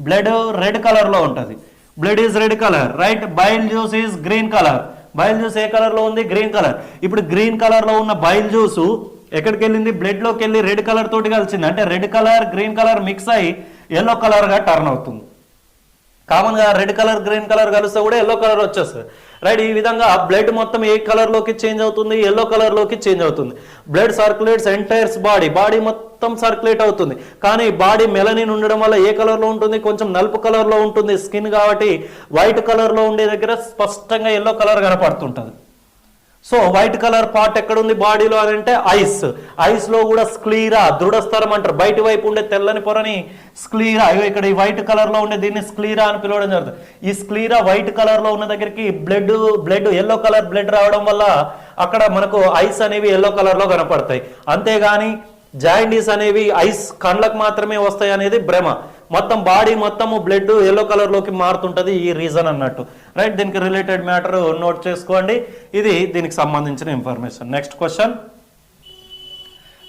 బ్లడ్ రెడ్ కలర్ లో ఉంటుంది. Blood is red colour, right. Bile juice is green colour. Bile juice ఏ కలర్ లో ఉంది, గ్రీన్ కలర్. ఇప్పుడు గ్రీన్ కలర్ లో ఉన్న బైల్ జ్యూస్ ఎక్కడికి వెళ్ళింది, బ్లడ్ లోకి వెళ్ళి రెడ్ కలర్ తోటి కలిసింది. అంటే red colour green colour mix అయ్యి ఎల్లో కలర్ గా టర్న్ అవుతుంది. కామన్ గా రెడ్ కలర్ గ్రీన్ కలర్ కలిస్తే కూడా ఎల్లో కలర్ వచ్చేస్తుంది, రైట్. ఈ విధంగా బ్లడ్ మొత్తం ఏ కలర్ లోకి చేంజ్ అవుతుంది, ఎల్లో కలర్ లోకి చేంజ్ అవుతుంది. బ్లడ్ సర్క్యులేట్స్ ఎంటైర్స్ బాడీ మొత్తం సర్క్యులేట్ అవుతుంది. కానీ బాడీ మెలనిన్ ఉండడం వల్ల ఏ కలర్ లో ఉంటుంది, కొంచెం నలుపు కలర్ లో ఉంటుంది స్కిన్ కాబట్టి. వైట్ కలర్ లో ఉండే దగ్గర స్పష్టంగా ఎల్లో కలర్ కనపడుతుంటది. సో వైట్ కలర్ పార్ట్ ఎక్కడ ఉంది బాడీలో అని అంటే ఐస్ లో కూడా స్క్లీరా, దృఢస్థరం అంటారు. బయటి వైపు ఉండే తెల్లని పొరని స్క్లీరా, ఇక్కడ ఈ వైట్ కలర్ లో ఉండే దీన్ని స్క్లీరా అని పిలవడం జరుగుతుంది. ఈ స్క్లీరా వైట్ కలర్ లో ఉన్న దగ్గరికి బ్లడ్ ఎల్లో కలర్ బ్లడ్ రావడం వల్ల అక్కడ మనకు ఐస్ అనేవి ఎల్లో కలర్ లో కనపడతాయి. అంతేగాని జాయిండీస్ అనేవి ఐస్ కండ్లకు మాత్రమే వస్తాయి అనేది భ్రమ. మొత్తం బాడీ మొత్తము బ్లడ్ ఎల్లో కలర్ లోకి మారుతుంటది, ఈ రీజన్ అన్నట్టు, రైట్. దీనికి రిలేటెడ్ మ్యాటర్ నోట్ చేసుకోండి. ఇది దీనికి సంబంధించిన information. Next question,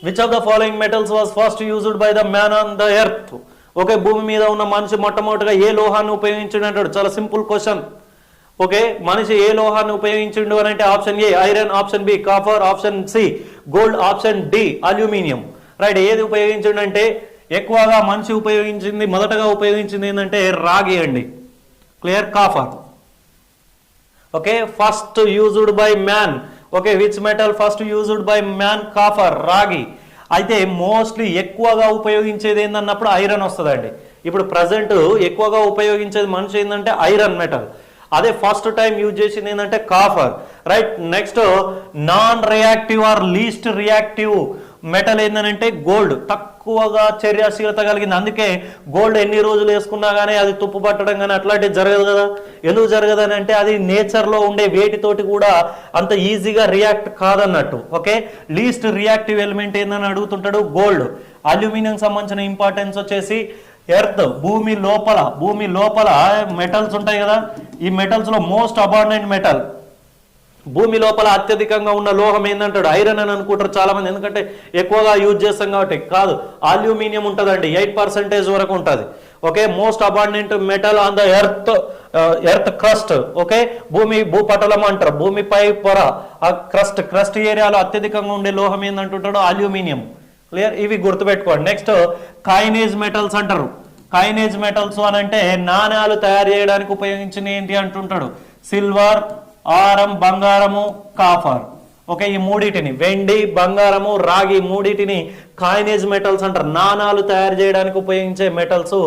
which of the following metals was first used by the man on the earth? Okay, భూమి మీద ఉన్న మనిషి మొట్టమొదటిగా ఏ లోహాన్ని ఉపయోగించిండు అంటాడు. చాలా సింపుల్ క్వశ్చన్. ఓకే, మనిషి ఏ లోహాన్ని ఉపయోగించిండు అని అంటే option A iron, option B copper, option C gold, option D aluminium, right. ఏది ఉపయోగించిండు అంటే ఎక్కువగా మనిషి మొదటగా ఉపయోగించింది ఏంటంటే రాగి అండి, clear, copper. Okay, first used by man. Okay, which metal first used by man, copper, రాగి. అయితే మోస్ట్లీ ఎక్కువగా ఉపయోగించేది ఏంటన్నప్పుడు ఐరన్ వస్తుందండి. ఇప్పుడు ప్రజెంట్ ఎక్కువగా ఉపయోగించేది మనిషి ఏంటంటే ఐరన్ మెటల్. అదే ఫస్ట్ టైం యూజ్ చేసింది ఏంటంటే copper, right. Next non reactive or least reactive metal ఏంటంటే గోల్డ్, తక్కువగా చర్యాశీలత కలిగింది. అందుకే గోల్డ్ ఎన్ని రోజులు వేసుకున్నా కానీ అది తుప్పు పట్టడం కానీ అట్లాంటివి జరగదు కదా. ఎందుకు జరగదు అని అంటే అది నేచర్లో ఉండే వేటితోటి కూడా అంత ఈజీగా రియాక్ట్ కాదన్నట్టు. ఓకే, లీస్ట్ రియాక్టివ్ ఎలిమెంట్ ఏందని అడుగుతుంటాడు గోల్డ్. అల్యూమినియం సంబంధించిన ఇంపార్టెన్స్ వచ్చేసి ఎర్త్, భూమి లోపల మెటల్స్ ఉంటాయి కదా, ఈ మెటల్స్ లో మోస్ట్ అబాండెంట్ మెటల్, భూమి లోపల అత్యధికంగా ఉన్న లోహం ఏంటంటాడు ఐరన్ అని అనుకుంటారు చాలా మంది, ఎందుకంటే ఎక్కువగా యూజ్ చేస్తాం కాబట్టి. కాదు, అల్యూమినియం ఉంటుందండి, 8% వరకు ఉంటుంది. Okay, most abundant metal on the earth crust. Okay, భూపటలం అంటారు, భూమిపై పొర, ఆ క్రస్ట్ ఏరియాలో అత్యధికంగా ఉండే లోహం ఏంటంటుంటాడు అల్యూమినియం. క్లియర్, ఇవి గుర్తుపెట్టుకోండి. నెక్స్ట్ కైనేజ్ మెటల్స్ అంటారు. కైనేజ్ మెటల్స్ అని అంటే నాణ్యాలు తయారు చేయడానికి ఉపయోగించిన ఏంటి అంటుంటాడు సిల్వర్, ఆరం, బంగారము, కాఫర్. ఓకే, ఈ మూడిటిని వెండి, బంగారము, రాగి మూడిటిని కాయినేజ్ మెటల్స్ అంటారు. నాణాలు తయారు చేయడానికి ఉపయోగించే మెటల్స్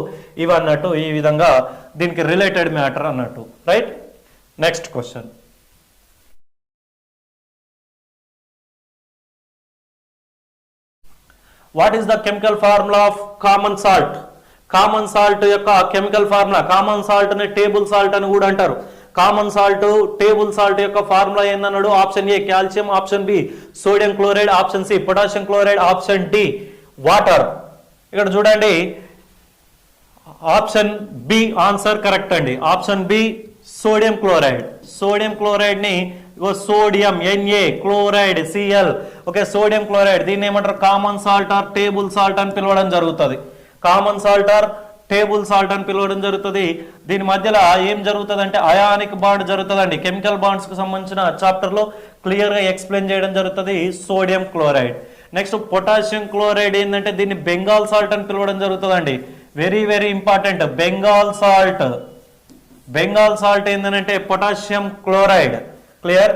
ఇవి అన్నట్టు. ఈ విధంగా దీనికి రిలేటెడ్ మ్యాటర్ అన్నట్టు. Right, next question. What is the chemical formula of common salt? Common salt యొక్క కెమికల్ ఫార్ములా, కామన్ సాల్ట్ ని టేబుల్ సాల్ట్ అని కూడా అంటారు. కామన్ సాల్ట్, టేబుల్ సాల్ట్ యొక్క ఫార్ములా ఏందన్నాడు? Option A calcium, option B sodium chloride, option C potassium chloride, option D water. ఇక్కడ చూడండి, option B answer correct అండి. Option B sodium chloride. Sodium chloride ని sodium Na, chloride Cl. Okay, sodium chloride దీన్ని ఏమంటారు? Common salt are table salt అని పిలవడం జరుగుతుంది. Common salt are table salt అని పిలవడం జరుగుతుంది. దీని మధ్యలో ఏం జరుగుతుంది అంటే అయానిక్ బాండ్ జరుగుతుందండి. కెమికల్ బాండ్స్ కు సంబంధించిన చాప్టర్ లో క్లియర్ గా ఎక్స్ప్లెయిన్ చేయడం జరుగుతుంది sodium chloride. Next potassium chloride ఏంటంటే దీన్ని బెంగాల్ సాల్ట్ అని పిలవడం జరుగుతుందండి. Very very important, Bengal salt. Bengal salt ఏంటంటే పొటాషియం క్లోరైడ్. క్లియర్,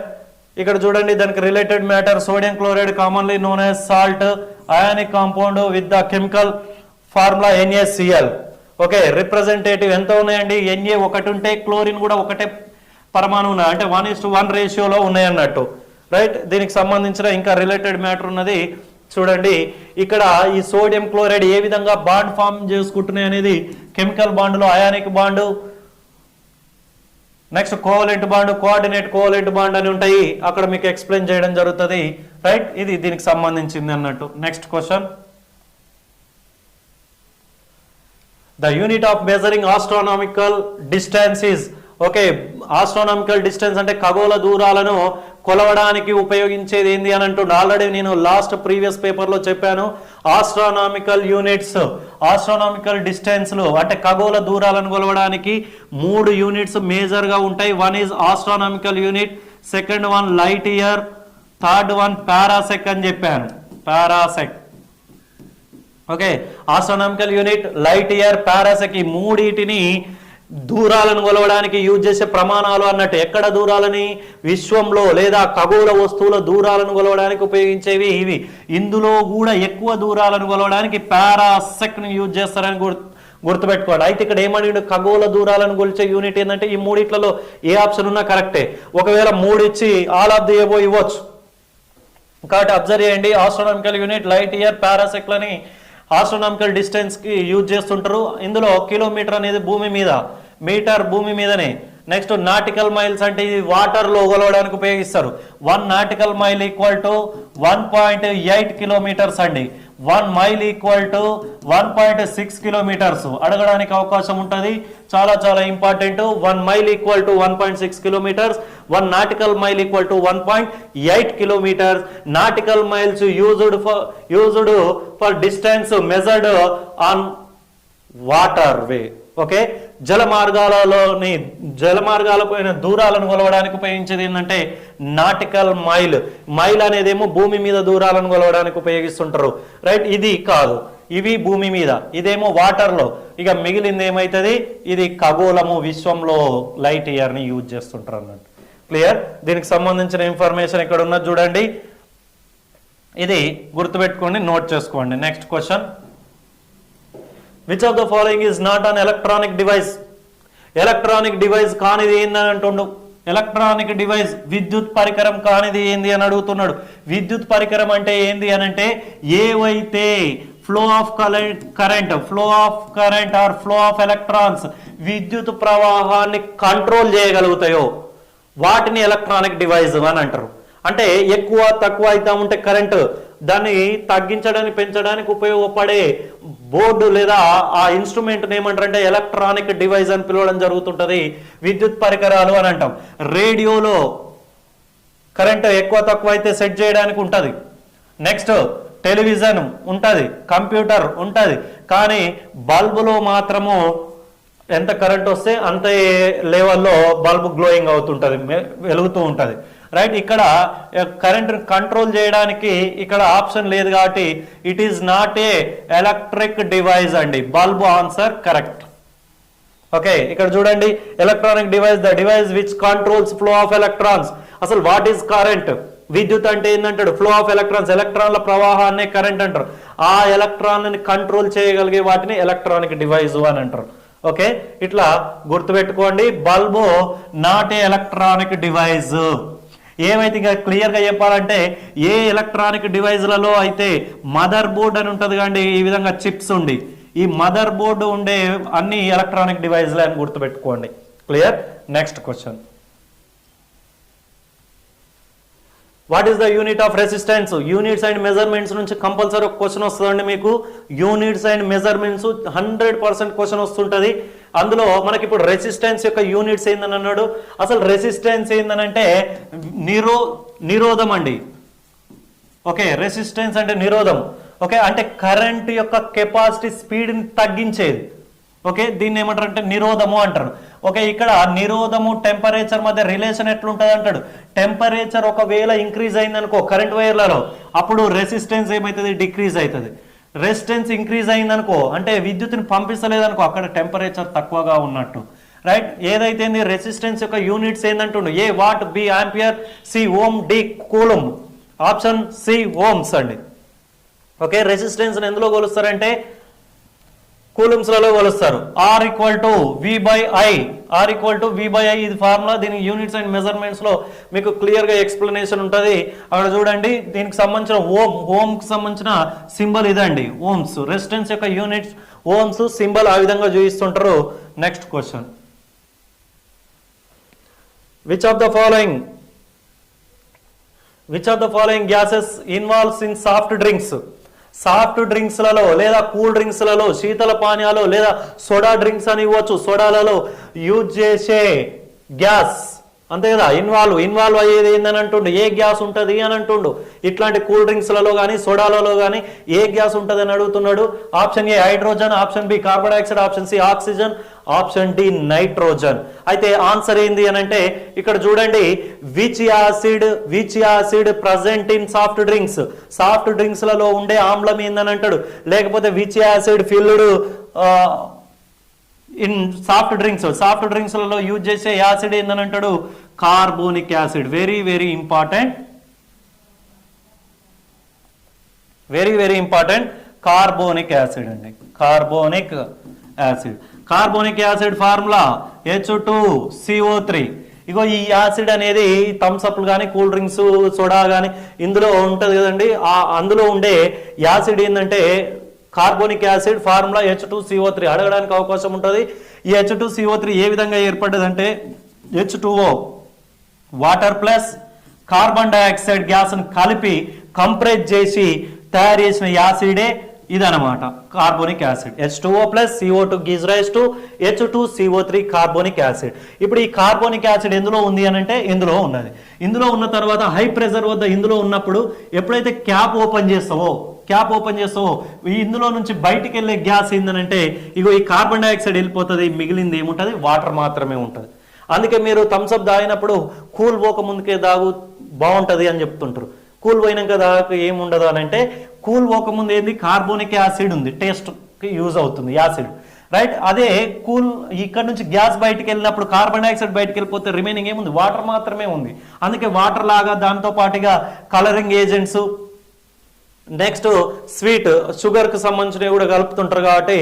ఇక్కడ చూడండి దానికి related matter. Sodium chloride commonly known as salt, ionic compound with the chemical formula NaCl. Okay, representative ఎంత ఉన్నాయండి? Na ఒకటి ఉంటే క్లోరిన్ కూడా ఒకటే పరమాణు ఉన్నాయి, అంటే 1:1 రేషియోలో ఉన్నాయి అన్నట్టు. రైట్, దీనికి సంబంధించిన ఇంకా రిలేటెడ్ మ్యాటర్ ఉన్నది. చూడండి ఇక్కడ ఈ సోడియం క్లోరైడ్ ఏ విధంగా బాండ్ ఫామ్ చేసుకుంటున్నాయి అనేది కెమికల్ బాండ్లో ionic bond, next covalent bond, coordinate covalent bond అని ఉంటాయి. అక్కడ మీకు ఎక్స్ప్లెయిన్ చేయడం జరుగుతుంది. రైట్, ఇది దీనికి సంబంధించింది అన్నట్టు. Next question. The unit of measuring astronomical distance is, okay, astronomical distance అంటే ఖగోళ దూరాలను కొలవడానికి ఉపయోగించేది ఏంది అని అంటుండే. ఆల్రెడీ నేను లాస్ట్ ప్రీవియస్ పేపర్ లో చెప్పాను. ఆస్ట్రోనామికల్ యూనిట్స్, ఆస్ట్రోనామికల్ డిస్టెన్స్లు అంటే ఖగోళ దూరాలను కొలవడానికి 3 యూనిట్స్ మేజర్ గా ఉంటాయి. One is astronomical unit, second one light year, third one parsec అని చెప్పాను. Parsec. Okay, astronomical unit, light year, parsec ఈ మూడింటిని దూరాలను కొలవడానికి యూజ్ చేసే ప్రమాణాలు అన్నట్టు. ఎక్కడ దూరాలని? విశ్వంలో లేదా ఖగోళ వస్తువుల దూరాలను కొలవడానికి ఉపయోగించేవి ఇవి. ఇందులో కూడా ఎక్కువ దూరాలను కొలవడానికి పారాసెక్ ని యూజ్ చేస్తారని గుర్తుపెట్టుకోండి. అయితే ఇక్కడ ఏమడిగిండు? ఖగోళ దూరాలను కొలిచే యూనిట్ ఏంటంటే ఈ మూడిట్లలో ఏ ఆప్షన్ ఉన్నా కరెక్టే. ఒకవేళ 3 ఇచ్చి ఆల్ ఆఫ్ ది ఎబో ఇవ్వచ్చు. కాబట్టి అబ్జర్వ్ చేయండి, ఆస్ట్రోనామికల్ యూనిట్, లైట్ ఇయర్, పారాసెక్లని ఆస్ట్రోనామికల్ డిస్టెన్స్ కి యూజ్ చేస్తుంటారు. ఇందులో కిలోమీటర్ అనేది భూమి మీద, మీటర్ భూమి మీదనే. నెక్స్ట్ నాటికల్ మైల్స్ అంటే ఇది వాటర్ లో కొలవడానికి ఉపయోగిస్తారు. 1 nautical mile equal to 1.8 kilometres అండి. 1 మైల్ ఈక్వల్ టు 1.6 కిలోమీటర్స్ అడగడానికి అవకాశం ఉంటుంది. చాలా చాలా important. 1 mile equal to 1.6 kilometres, 1 nautical mile equal to 1.8 kilometres. Nautical miles used for distance measured on water way. Okay, జల మార్గాలపైన దూరాలను కొలవడానికి ఉపయోగించేది ఏంటంటే నాటికల్ మైల్. మైల్ అనేదేమో భూమి మీద దూరాలను కొలవడానికి ఉపయోగిస్తుంటారు. రైట్, ఇది కాదు, ఇవి భూమి మీద, ఇదేమో వాటర్ లో. ఇక మిగిలింది ఏమైతుంది? ఇది ఖగోళము, విశ్వంలో లైట్ ఇయర్ ని యూజ్ చేస్తుంటారు అన్నట్టు. క్లియర్, దీనికి సంబంధించిన ఇన్ఫర్మేషన్ ఇక్కడ ఉన్నది చూడండి. ఇది గుర్తుపెట్టుకోండి, నోట్ చేసుకోండి. Next question. Which of the following is not an electronic device? Electronic device కానిది ఏందని అంటుండు. ఎలక్ట్రానిక్ డివైస్ విద్యుత్ పరికరం కానిది ఏంది అని అడుగుతున్నాడు. విద్యుత్ పరికరం అంటే ఏంది అని అంటే ఏవైతే flow of current are flow of electrons విద్యుత్ ప్రవాహాన్ని కంట్రోల్ చేయగలుగుతాయో వాటిని ఎలక్ట్రానిక్ డివైస్ అని అంటారు. అంటే ఎక్కువ తక్కువ అవుతా ఉంటే కరెంటు దాన్ని తగ్గించడానికి పెంచడానికి ఉపయోగపడే బోర్డు లేదా ఆ ఇన్స్ట్రుమెంట్ ఏమంటారంటే ఎలక్ట్రానిక్ డివైస్ అని పిలవడం జరుగుతుంటది. విద్యుత్ పరికరాలు అని అంటాం. రేడియోలో కరెంట్ ఎక్కువ తక్కువ అయితే సెట్ చేయడానికి ఉంటది. నెక్స్ట్ టెలివిజన్ ఉంటది, కంప్యూటర్ ఉంటది. కానీ బల్బులో మాత్రము ఎంత కరెంట్ వస్తే అంత లెవెల్లో బల్బు గ్లోయింగ్ అవుతుంటది, వెలుగుతూ ఉంటది. రైట్, ఇక్కడ కరెంట్ కంట్రోల్ చేయడానికి ఇక్కడ ఆప్షన్ లేదు కాబట్టి it is not a electric device అండి. Bulb answer correct. ఓకే, ఇక్కడ చూడండి electronic device the device which controls flow of electrons. అసలు వాట్ ఈస్ కరెంట్? విద్యుత్ అంటే ఏంటంటాడు? ఫ్లో ఆఫ్ ఎలక్ట్రాన్స్, ఎలక్ట్రాన్ల ప్రవాహాన్ని కరెంట్ అంటారు. ఆ ఎలక్ట్రాన్లని కంట్రోల్ చేయగలిగే వాటిని ఎలక్ట్రానిక్ డివైస్ అని అంటారు. ఓకే, ఇట్లా గుర్తుపెట్టుకోండి. Bulb not a electronic device. ఏమైతే ఇంకా క్లియర్ గా చెప్పాలంటే ఏ ఎలక్ట్రానిక్ డివైజ్లలో అయితే మదర్ బోర్డ్ అని ఉంటది కండి, ఈ విధంగా చిప్స్ ఉండి ఈ మదర్ బోర్డు ఉండే అన్ని ఎలక్ట్రానిక్ డివైజ్లే అని గుర్తుపెట్టుకోండి. Clear? Next question, what is the unit of resistance? Units and measurements నుంచి కంపల్సరీ ఒక క్వశ్చన్ వస్తుందండి మీకు. యూనిట్స్ అండ్ మెజర్మెంట్స్ 100% క్వశ్చన్ వస్తుంటది. అందులో మనకి ఇప్పుడు రెసిస్టెన్స్ యొక్క యూనిట్స్ ఏందని అన్నాడు. అసలు రెసిస్టెన్స్ ఏందనంటే నిరోధం అండి. ఓకే, రెసిస్టెన్స్ అంటే నిరోధం. ఓకే, అంటే కరెంట్ యొక్క కెపాసిటీ స్పీడ్ని తగ్గించేది. ఓకే, దీన్ని ఏమంటారు అంటే నిరోధము అంటారు. ఓకే, ఇక్కడ నిరోధము టెంపరేచర్ మధ్య రిలేషన్ ఎట్లుంటుంది అంటాడు. టెంపరేచర్ ఒకవేళ ఇంక్రీజ్ అయింది అనుకో కరెంట్ వైర్లలో, అప్పుడు రెసిస్టెన్స్ ఏమవుతుంది? డిక్రీజ్ అవుతుంది. రెసిస్టెన్స్ ఇంక్రీజ్ అయిందనుకో అంటే విద్యుత్తుని పంపిస్తలేదనుకో అక్కడ టెంపరేచర్ తక్కువగా ఉన్నట్టు. రైట్, ఏదైతే రెసిస్టెన్స్ యొక్క యూనిట్స్ ఏంటంటుండు? A watt, B ampere, C ohm, D coulomb. Option C ohms అండి. ఓకే, రెసిస్టెన్స్ ఎందులో కొలుస్తారంటే కూలమ్స్ లలో కొలుస్తారు. R equal to V by I. R equal to V by I ఇది ఫార్ములా. దీనికి యూనిట్స్ అండ్ మెజర్మెంట్స్ లో మీకు క్లియర్ గా ఎక్స్ప్లెనేషన్ ఉంటుంది. అక్కడ చూడండి, దీనికి సంబంధించిన ఓం కి సంబంధించిన సింబల్ ఇదండి, ఓమ్స్. రెసిస్టెన్స్ యొక్క యూనిట్స్ ఓమ్స్, సింబల్ ఆ విధంగా చూపిస్తుంటారు. Next question, which of the following gases involves in soft drinks? Soft drinks లలో లేదా కూల్ డ్రింక్స్ లలో, శీతల పానీయాలు లేదా సోడా డ్రింక్స్ అని ఇవ్వచ్చు, సోడాలలో యూజ్ చేసే గ్యాస్ అంతే కదా. ఇన్వాల్వ్ అయ్యేది ఏందని అంటుండు? ఏ గ్యాస్ ఉంటుంది అని అంటుండు. ఇట్లాంటి కూల్ డ్రింక్స్ లలో కానీ సోడాలలో కానీ ఏ గ్యాస్ ఉంటుంది అని అడుగుతున్నాడు. Option A hydrogen, option B carbon dioxide, option C oxygen, option D nitrogen. అయితే ఆన్సర్ ఏంది అని అంటే ఇక్కడ చూడండి, which acid present in soft drinks. Soft drinks లలో ఉండే ఆమ్లం ఏందని అంటాడు. లేకపోతే which acid filled in soft drinks లలో యూజ్ చేసే యాసిడ్ ఏందని అంటాడు? Carbonic acid. Very very important, carbonic acid అండి. Carbonic acid formula H2CO3. ఇగో ఈ యాసిడ్ అనేది థమ్స్అప్లు కానీ కూల్ డ్రింక్స్ సోడా కానీ ఇందులో ఉంటది కదండి. అందులో ఉండే యాసిడ్ ఏంటంటే కార్బోనిక్ యాసిడ్. ఫార్ములా H2CO3 అడగడానికి అవకాశం ఉంటుంది. ఈ H2CO3 ఏ విధంగా ఏర్పడ్డదంటే H2O water plus carbon dioxide gas కలిపి కంప్రెస్ చేసి తయారు చేసిన యాసిడే ఇదనమాట carbonic acid. H2O plus CO2 gives rise to H2CO3 carbonic acid. ఇప్పుడు ఈ కార్బోనిక్ యాసిడ్ ఎందులో ఉంది అని అంటే ఇందులో ఉన్నది. ఇందులో ఉన్న తర్వాత హై ప్రెషర్ వద్ద ఇందులో ఉన్నప్పుడు ఎప్పుడైతే క్యాప్ ఓపెన్ చేస్తావో ఇందులో నుంచి బయటికి వెళ్ళే గ్యాస్ ఏందనంటే ఇగో ఈ కార్బన్ డైఆక్సైడ్ వెళ్ళిపోతుంది. మిగిలింది ఏముంటుంది? వాటర్ మాత్రమే ఉంటుంది. అందుకే మీరు థమ్స్అప్ తాగినప్పుడు కూల్ పోక ముందుకే తాగు బాగుంటుంది అని చెప్తుంటారు. కూల్ పోయినాక దాకా ఏముండదు అని అంటే కూల్ పోకముందు ఏంది? కార్బోనిక్ యాసిడ్ ఉంది, టేస్ట్ యూజ్ అవుతుంది యాసిడ్. రైట్, అదే కూల్ ఇక్కడ నుంచి గ్యాస్ బయటికి వెళ్ళినప్పుడు కార్బన్ డైఆక్సైడ్ బయటికి వెళ్ళిపోతే రిమైనింగ్ ఏముంది? వాటర్ మాత్రమే ఉంది. అందుకే వాటర్ లాగా దాంతో పాటుగా colouring agents, next sweet sugar కు సంబంధించినవి కూడా కలుపుతుంటారు కాబట్టి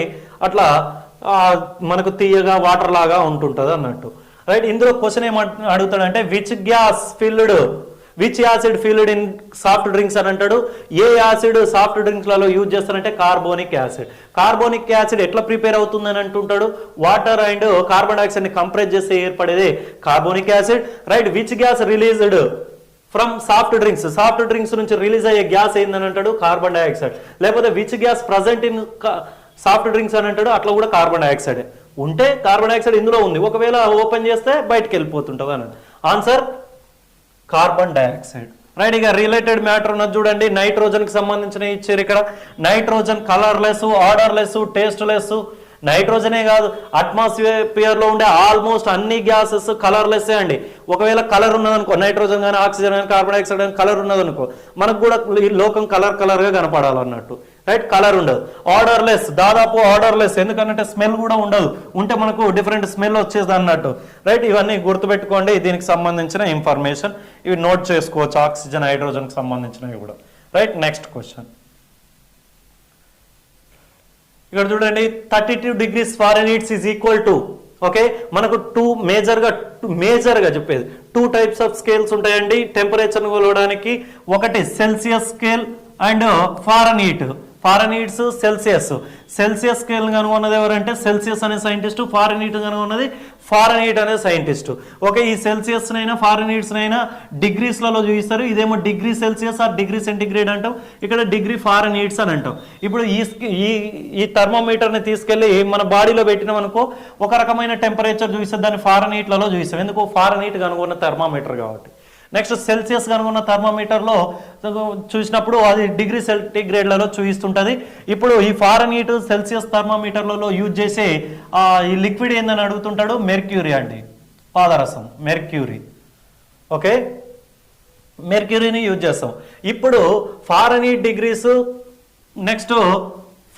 అట్లా మనకు తీయగా వాటర్ లాగా ఉంటుంటది అన్నట్టు. రైట్. ఇందులో క్వశ్చన్ ఏం అడుగుతాడంటే which acid filled in soft drinks అని అంటాడు. ఏ యాసిడ్ సాఫ్ట్ డ్రింక్స్లలో యూజ్ చేస్తారంటే కార్బోనిక్ యాసిడ్. కార్బోనిక్ యాసిడ్ ఎట్లా ప్రిపేర్ అవుతుంది అని అంటుంటాడు. వాటర్ అండ్ కార్బన్ డైఆక్సైడ్ ని కంప్రెస్ చేస్తే ఏర్పడేది carbonic acid. Right. Which gas released from soft drinks నుంచి రిలీజ్ అయ్యే గ్యాస్ ఏందని అంటాడు కార్బన్ డైఆక్సైడ్. లేకపోతే which gas present in soft drinks అని అంటాడు, అట్లా కూడా కార్బన్ డైఆక్సైడ్ ఉంటే కార్బన్ డైఆక్సైడ్ ఇందులో ఉంది, ఒకవేళ ఓపెన్ చేస్తే బయటకు వెళ్ళిపోతుంటుంది అని. Answer carbon dioxide. రైట్. ఇక రిలేటెడ్ మ్యాటర్ ఉన్నది చూడండి. నైట్రోజన్ కి సంబంధించిన ఇచ్చారు ఇక్కడ. Nitrogen colourless, odourless, tasteless. నైట్రోజనే కాదు, అట్మాస్ఫియర్ లో ఉండే ఆల్మోస్ట్ అన్ని గ్యాసెస్ కలర్లెస్ అండి. ఒకవేళ కలర్ ఉన్నదనుకో, నైట్రోజన్ కానీ ఆక్సిజన్ కానీ కార్బన్ డైఆక్సైడ్ కానీ కలర్ ఉన్నదనుకో, మనకు కూడా ఈ లోకం కలర్ గా కనపడాలన్నట్టు. రైట్. కలర్ ఉండదు. ఆర్డర్లెస్, దాదాపు ఆర్డర్లెస్, ఎందుకంటే స్మెల్ కూడా ఉండదు, ఉంటే మనకు డిఫరెంట్ స్మెల్ వచ్చేది అన్నట్టు. రైట్. ఇవన్నీ గుర్తుపెట్టుకోండి, దీనికి సంబంధించిన ఇన్ఫర్మేషన్ ఇవి నోట్ చేసుకోవచ్చు, ఆక్సిజన్ హైడ్రోజన్ కి సంబంధించినవి కూడా. రైట్. నెక్స్ట్ క్వశ్చన్ ఇక్కడ చూడండి. 32 degrees Fahrenheit is equal to, okay, మనకు మేజర్ గా చెప్పేది 2 types ఆఫ్ స్కేల్స్ ఉంటాయండి టెంపరేచర్ కొలవడానికి. ఒకటి Celsius scale and Fahrenheit. Celsius scale కనుగొన్నది ఎవరంటే సెల్సియస్ అనే సైంటిస్ట్, ఫారెన్హీట్ కనుగొన్నది ఫారెన్హీట్ అనే సైంటిస్ట్. ఓకే. ఈ సెల్సియస్ నైనా ఫారెన్హీట్స్ నైనా డిగ్రీస్లలో చూపిస్తారు. ఇదేమో degree Celsius are degree centigrade అంటాం, ఇక్కడ డిగ్రీ ఫారెన్హీట్స్ అని అంటాం. ఇప్పుడు ఈ థర్మోమీటర్ ని తీసుకెళ్లి మన బాడీలో పెట్టినాం అనుకో, ఒక రకమైన టెంపరేచర్ చూపిస్తుంది, దాన్ని ఫారెన్హీట్లలో చూపిస్తాం. ఎందుకు? ఫారెన్హీట్ కనుగొన్న థర్మోమీటర్ కాబట్టి. నెక్స్ట్ సెల్సియస్ కనుగొన్న థర్మోమీటర్లో చూసినప్పుడు అది డిగ్రీ సెంటిగ్రేడ్లలో చూపిస్తుంటది. ఇప్పుడు ఈ ఫారెన్హీట్ సెల్సియస్ థర్మోమీటర్లలో యూజ్ చేసే ఈ లిక్విడ్ ఏందని అడుగుతుంటాడు. మెర్క్యూరీ అండి, పాదరసం, మెర్క్యూరీ. ఓకే, మెర్క్యూరీని యూజ్ చేస్తాం. ఇప్పుడు ఫారెన్హీట్ డిగ్రీస్, నెక్స్ట్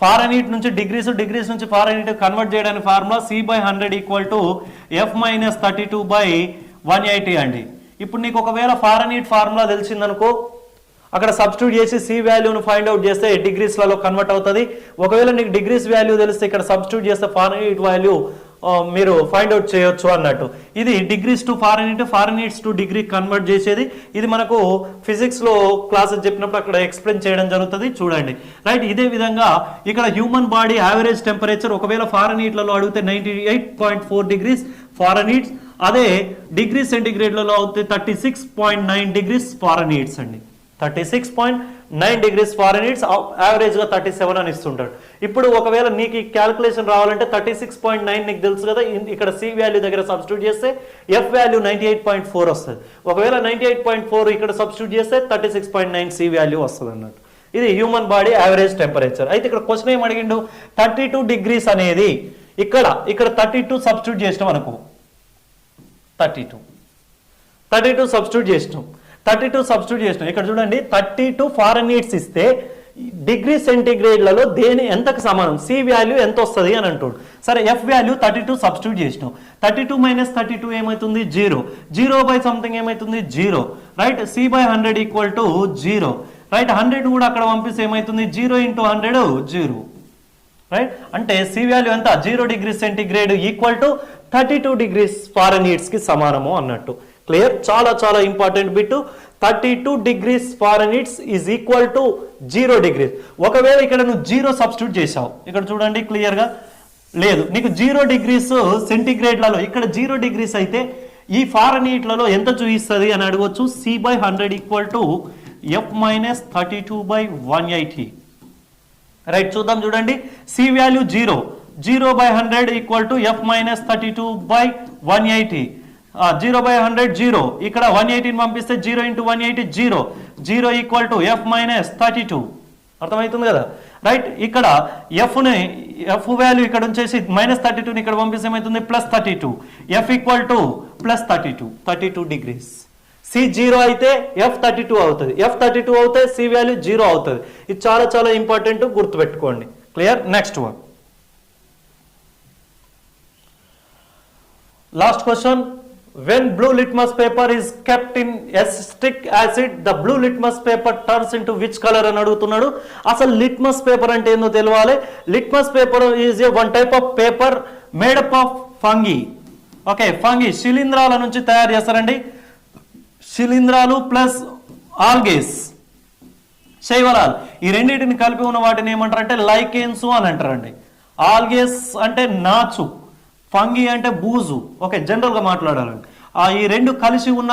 ఫారెన్హీట్ నుంచి డిగ్రీస్ నుంచి ఫారెన్హీట్ కన్వర్ట్ చేయడానికి ఫార్ములా C/100 = F-32/180 అండి. ఇప్పుడు నీకు ఒకవేళ ఫారెన్హీట్ ఫార్ములా తెలిసిందనుకో, అక్కడ సబ్స్టిట్యూట్ చేసి సి వాల్యూను ఫైండ్ అవుట్ చేస్తే డిగ్రీస్లలో కన్వర్ట్ అవుతుంది. ఒకవేళ నీకు డిగ్రీస్ వాల్యూ తెలిస్తే ఇక్కడ సబ్స్టిట్యూట్ చేస్తే ఫారెన్హీట్ వాల్యూ మీరు ఫైండ్ అవుట్ చేయొచ్చు అన్నట్టు. ఇది degrees to ఫారెన్హీట్స్ to degree convert చేసేది. ఇది మనకు ఫిజిక్స్ లో క్లాసెస్ చెప్పినప్పుడు అక్కడ ఎక్స్ప్లెయిన్ చేయడం జరుగుతుంది, చూడండి. రైట్. ఇదే విధంగా ఇక్కడ హ్యూమన్ బాడీ యావరేజ్ టెంపరేచర్ ఒకవేళ ఫారెన్హీట్లలో అడిగితే 98.4 degrees ఫారెన్హీట్స్, అదే డిగ్రీ సెంటిగ్రేడ్లలో అవుతే 36.9 degrees ఫారెన్హీట్స్ అండి. 36.9 degrees ఫారెన్హీట్స్, యావరేజ్ గా 37 అని ఇస్తుంటాడు. ఇప్పుడు ఒకవేళ నీకు ఈ క్యాల్కులేషన్ రావాలంటే 36.9 నీకు తెలుసు కదా, ఇక్కడ సి వాల్యూ దగ్గర సబ్స్టిట్యూట్ చేస్తే ఎఫ్ వాల్యూ 98.4 వస్తుంది. ఒకవేళ 98.4 ఇక్కడ సబ్స్టిట్యూట్ చేస్తే 36.9 సి వాల్యూ వస్తుంది అన్నట్టు. ఇది హ్యూమన్ బాడీ యావరేజ్ టెంపరేచర్. అయితే ఇక్కడ క్వశ్చన్ ఏం అడిగిండు, 32 degrees అనేది ఇక్కడ 32 సబ్స్టిట్యూట్ చేసినాం అనుకో, 32 సబ్స్టిట్యూట్ చేసినాం. ఇక్కడ చూడండి, 32 ఫారెన్హీట్స్ ఇస్తే డిగ్రీ సెంటిగ్రేడ్లలో దేని ఎంతకు సమానం, సి వాల్యూ ఎంత వస్తుంది అని అంటాడు. సరే, ఎఫ్ వాల్యూ 32 సబ్స్టిట్యూట్ చేసినాం. 32 - 32 ఏమవుతుంది? 0. 0 by సంథింగ్ ఏమవుతుంది? 0. రైట్. C/100 = 0. రైట్. 100 కూడా అక్కడ పంపిస్తే ఏమవుతుంది? 0 × 100 0. రైట్. అంటే సి వాల్యూ ఎంత? 0 degrees సెంటిగ్రేడ్ = 32 degrees ఫారెన్హీట్స్ కి సమానము అన్నట్టు. క్లియర్? చాలా చాలా important bit. 32 degrees ఫారెన్హీట్స్ is equal to 0 degrees. ఒకవేళ ఇక్కడ నువ్వు 0 సబ్స్టిట్యూట్ చేసావు, ఇక్కడ చూడండి క్లియర్ గా లేదు, నీకు 0 degrees సెంటిగ్రేడ్లలో ఇక్కడ 0 degrees అయితే ఈ ఫారెన్హీట్లలో ఎంత చూపిస్తుంది అని అడగవచ్చు. C/100 = F-32/180. రైట్. చూద్దాం, చూడండి. C value 0. 0/100 = F-32/180. 0/100 0. ఇక్కడ 180 పంపిస్తే 0 × 180 0. 0 = F-32. అర్థమవుతుంది కదా? రైట్. ఇక్కడ ఎఫ్ వాల్యూ ఇక్కడ ఉంచేసి -32ని ఇక్కడ పంపిస్తే ఏమవుతుంది? +32. F = +32 degrees. సి 0 అయితే F-32 అవుతుంది. F-32 అవుతే సి వాల్యూ 0 అవుతుంది. ఇది చాలా చాలా ఇంపార్టెంట్, గుర్తుపెట్టుకోండి. Clear? Next one, last question. When blue litmus paper is kept in acetic acid, the blue litmus paper turns into which color అని అడుగుతున్నాడు. అసలు లిట్మస్ పేపర్ అంటే ఏందో తెలియాలి. Litmus paper is one type of paper made up of fungi. Okay fungi శిలీంధ్రాల నుంచి తయారు చేస్తారండి, శిలీంధ్రాలు ప్లస్ ఆల్గేస్ శైవలాలు ఈ రెండింటిని కలిపి ఉన్న వాటిని ఏమంటారంటే లైకెన్స్ అని అంటారండి. ఆల్గేస్ అంటే నాచు, ఫంగి అంటే బూజు. ఓకే జనరల్గా మాట్లాడాలండి. ఈ రెండు కలిసి ఉన్న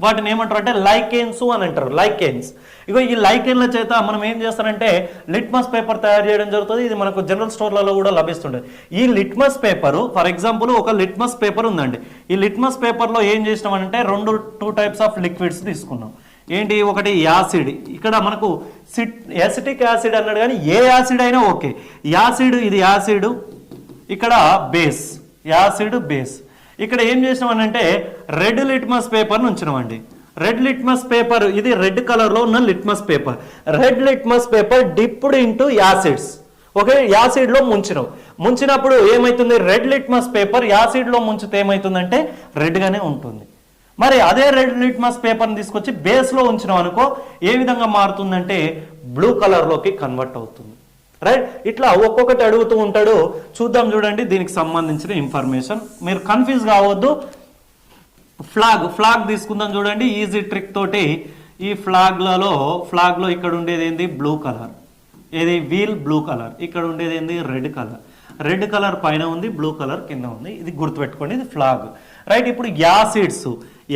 వాటిని ఏమంటారు అంటే లైకెన్స్ అని అంటారు. లైకెన్స్ ఇగో ఈ లైకెన్ల చేత మనం ఏం చేస్తారంటే లిట్మస్ పేపర్ తయారు చేయడం జరుగుతుంది. ఇది మనకు జనరల్ స్టోర్లలో కూడా లభిస్తుంటుంది. ఈ లిట్మస్ పేపరు ఫర్ ఎగ్జాంపుల్ ఒక లిట్మస్ పేపర్ ఉందండి. ఈ లిట్మస్ పేపర్లో ఏం చేసినామంటే టూ టైప్స్ ఆఫ్ లిక్విడ్స్ తీసుకున్నాం. ఏంటి, ఒకటి యాసిడ్, ఇక్కడ మనకు యాసిటిక్ యాసిడ్ అన్నాడు కానీ ఏ యాసిడ్ అయినా ఓకే. యాసిడ్, ఇది యాసిడ్, ఇక్కడ బేస్, యాసిడ్ బేస్. ఇక్కడ ఏం చేసినామనంటే రెడ్ లిట్మస్ పేపర్ని ఉంచినామండి. రెడ్ లిట్మస్ పేపర్ ఇది రెడ్ కలర్లో ఉన్న litmus paper. Red litmus paper dipped into acids. Okay యాసిడ్లో ముంచినప్పుడు ఏమవుతుంది, రెడ్ లిట్మస్ పేపర్ యాసిడ్లో ముంచితే ఏమవుతుందంటే రెడ్గానే ఉంటుంది. మరి అదే రెడ్ లిట్మస్ పేపర్ని తీసుకొచ్చి బేస్లో ఉంచినాం అనుకో ఏ విధంగా మారుతుందంటే బ్లూ కలర్లోకి కన్వర్ట్ అవుతుంది. రైట్, ఇట్లా ఒక్కొక్కటి అడుగుతూ ఉంటాడు. చూద్దాం చూడండి దీనికి సంబంధించిన ఇన్ఫర్మేషన్. మీరు కన్ఫ్యూజ్ కావద్దు. ఫ్లాగ్ తీసుకుందాం చూడండి. ఈజీ ట్రిక్ తోటి ఈ ఫ్లాగ్లో ఇక్కడ ఉండేది ఏంది బ్లూ కలర్, ఏది వీల్ బ్లూ కలర్, ఇక్కడ ఉండేది ఏంది రెడ్ కలర్. రెడ్ కలర్ పైన ఉంది, బ్లూ కలర్ కింద ఉంది. ఇది గుర్తుపెట్టుకోండి, ఇది ఫ్లాగ్. రైట్, ఇప్పుడు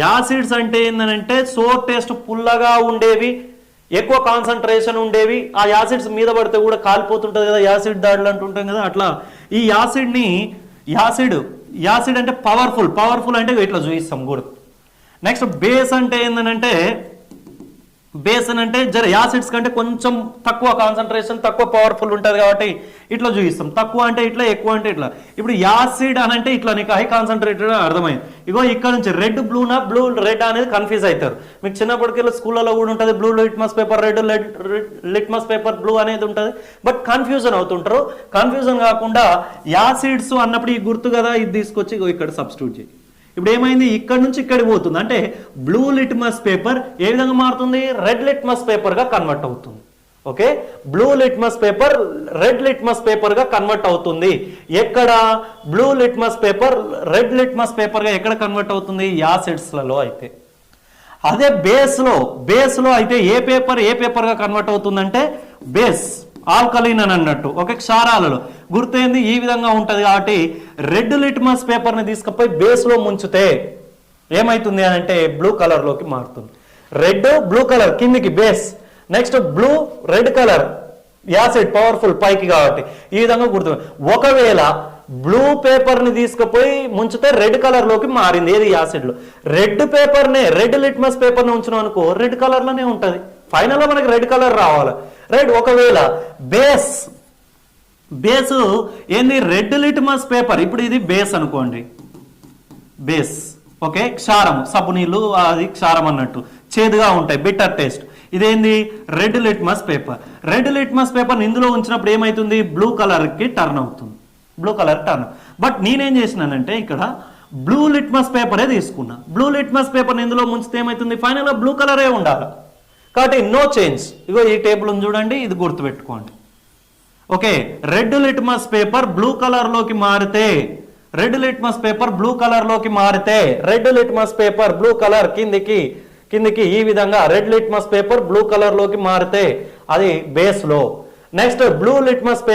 యాసిడ్స్ అంటే ఏంటంటే సోర్ టేస్ట్ పుల్లగా ఉండేవి, ఎక్కువ కాన్సన్ట్రేషన్ ఉండేవి. ఆ యాసిడ్స్ మీద పడితే కూడా కాలిపోతుంటుంది కదా, యాసిడ్ దాడులు అంటుంటాం కదా. అట్లా ఈ యాసిడ్ అంటే పవర్ఫుల్ అంటే ఇట్లా చూపిస్తాం గుర్తు. నెక్స్ట్ బేస్ అంటే ఏంటంటే యాసిడ్స్ కంటే కొంచెం తక్కువ కాన్సన్ట్రేషన్, తక్కువ పవర్ఫుల్ ఉంటుంది కాబట్టి ఇట్లా చూపిస్తాం. తక్కువ అంటే ఇట్లా, ఎక్కువ అంటే ఇట్లా. ఇప్పుడు యాసిడ్ అని అంటే ఇట్లా నీకు హై కాన్సన్ట్రేటెడ్ అర్థమైంది. ఇగో ఇక్కడ నుంచి రెడ్ బ్లూనా బ్లూ రెడ్ అనేది కన్ఫ్యూజ్ అవుతారు. మీకు చిన్నప్పటికెళ్ళి స్కూళ్ళలో కూడా ఉంటుంది blue litmus paper, red litmus paper blue అనేది ఉంటుంది. బట్ కన్ఫ్యూజన్ అవుతుంటారు. కన్ఫ్యూజన్ కాకుండా యాసిడ్స్ అన్నప్పుడు ఈ గుర్తు కదా, ఇది తీసుకొచ్చి ఇక్కడ సబ్స్టిట్యూట్ చేయి. ఇప్పుడు ఏమైంది, ఇక్కడ నుంచి ఇక్కడికి పోతుంది అంటే బ్లూ లిట్మస్ పేపర్ ఏ విధంగా మారుతుంది, రెడ్ లిట్మస్ పేపర్ గా కన్వర్ట్ అవుతుంది. Okay, blue litmus paper red litmus paper గా కన్వర్ట్ అవుతుంది. ఎక్కడ blue litmus paper red litmus paper గా ఎక్కడ కన్వర్ట్ అవుతుంది, యాసిడ్స్ లలో అయితే. అదే బేస్ లో అయితే ఏ పేపర్ గా కన్వర్ట్ అవుతుందంటే బేస్, ఆల్కలీన్ అని అన్నట్టు. ఓకే, క్షారాలలో గుర్తయింది ఈ విధంగా ఉంటది. కాబట్టి రెడ్ లిట్మస్ పేపర్ ని తీసుకుపోయి బేస్ లో ముంచితే ఏమైతుంది అని అంటే బ్లూ కలర్ లోకి మారుతుంది. రెడ్ బ్లూ కలర్ కిందికి base, next blue red colour acid powerful పైకి. కాబట్టి ఈ విధంగా గుర్తు. ఒకవేళ బ్లూ పేపర్ ని తీసుకుపోయి ముంచితే రెడ్ కలర్ లోకి మారింది, ఏది యాసిడ్ లో. రెడ్ లిట్మస్ పేపర్ ని ఉంచినాం అనుకో రెడ్ కలర్ లోనే ఉంటది. ఫైనల్ గా మనకి రెడ్ కలర్ రావాలి. రైట్, ఒకవేళ బేస్ ఏంది రెడ్ లిట్మస్ పేపర్, ఇప్పుడు ఇది బేస్ అనుకోండి, బేస్. ఓకే, క్షారం, సబ్బు నీళ్ళు అది క్షారం అన్నట్టు, చేదుగా ఉంటాయి, బిటర్ టేస్ట్. ఇదేంది red litmus paper. Red litmus paper ఇందులో ఉంచినప్పుడు ఏమైతుంది, బ్లూ కలర్ కి టర్న్ అవుతుంది. బట్ నేనేం చేసినానంటే ఇక్కడ బ్లూ లిట్మస్ పేపరే తీసుకున్నా. బ్లూ లిట్మస్ పేపర్ ఇందులో ముంచితే ఏమైతుంది, ఫైనల్ గా బ్లూ కలరే ఉండాలి. కాబట్టి నో చేంజ్. ఇగో ఈ టేబుల్ చూడండి, ఇది గుర్తుపెట్టుకోండి. Okay, red litmus paper blue colour లోకి మారితే red litmus paper blue colour కిందికి ఈ విధంగా red litmus paper blue colour లోకి మారితే అది బేస్ లో. Next blue litmus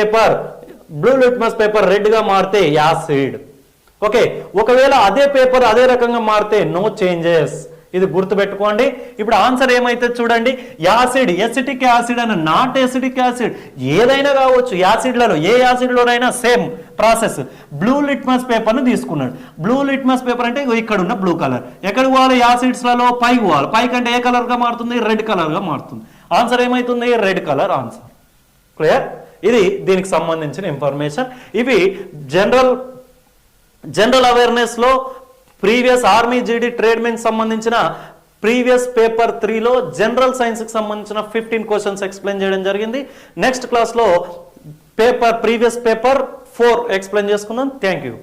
paper red గా మారితే యాసిడ్. ఓకే, ఒకవేళ అదే పేపర్ అదే రకంగా మారితే నో చేంజెస్. ఇది గుర్తుపెట్టుకోండి. ఇప్పుడు ఆన్సర్ ఏమైతే చూడండి, యాసిడ్, ఎసిటిక్ యాసిడ్ అని, నాట్ ఎసిటిక్ యాసిడ్, ఏదైనా కావచ్చు యాసిడ్లలో, ఏ యాసిడ్లోనైనా same process. Blue litmus paper ను తీసుకున్నాడు. బ్లూ లిట్మస్ పేపర్ అంటే ఇక్కడ ఉన్న బ్లూ కలర్. ఎక్కడికి పోవాలి, యాసిడ్స్లలో పైకి పోవాలి. పైకి అంటే ఏ కలర్ గా మారుతుంది, రెడ్ కలర్ గా మారుతుంది. ఆన్సర్ ఏమైతుంది, రెడ్ కలర్ ఆన్సర్. క్లియర్, ఇది దీనికి సంబంధించిన ఇన్ఫర్మేషన్. ఇవి జనరల్ అవేర్నెస్ లో ప్రీవియస్ ఆర్మీ జీడీ ట్రేడ్మెన్ సంబంధించిన ప్రీవియస్ పేపర్ 3లో జనరల్ సైన్స్ కి సంబంధించిన 15 క్వశ్చన్స్ ఎక్స్ప్లెయిన్ చేయడం జరిగింది. నెక్స్ట్ క్లాస్ లో ప్రీవియస్ పేపర్ 4 ఎక్స్ప్లెయిన్ చేసుకుందాం. Thank you.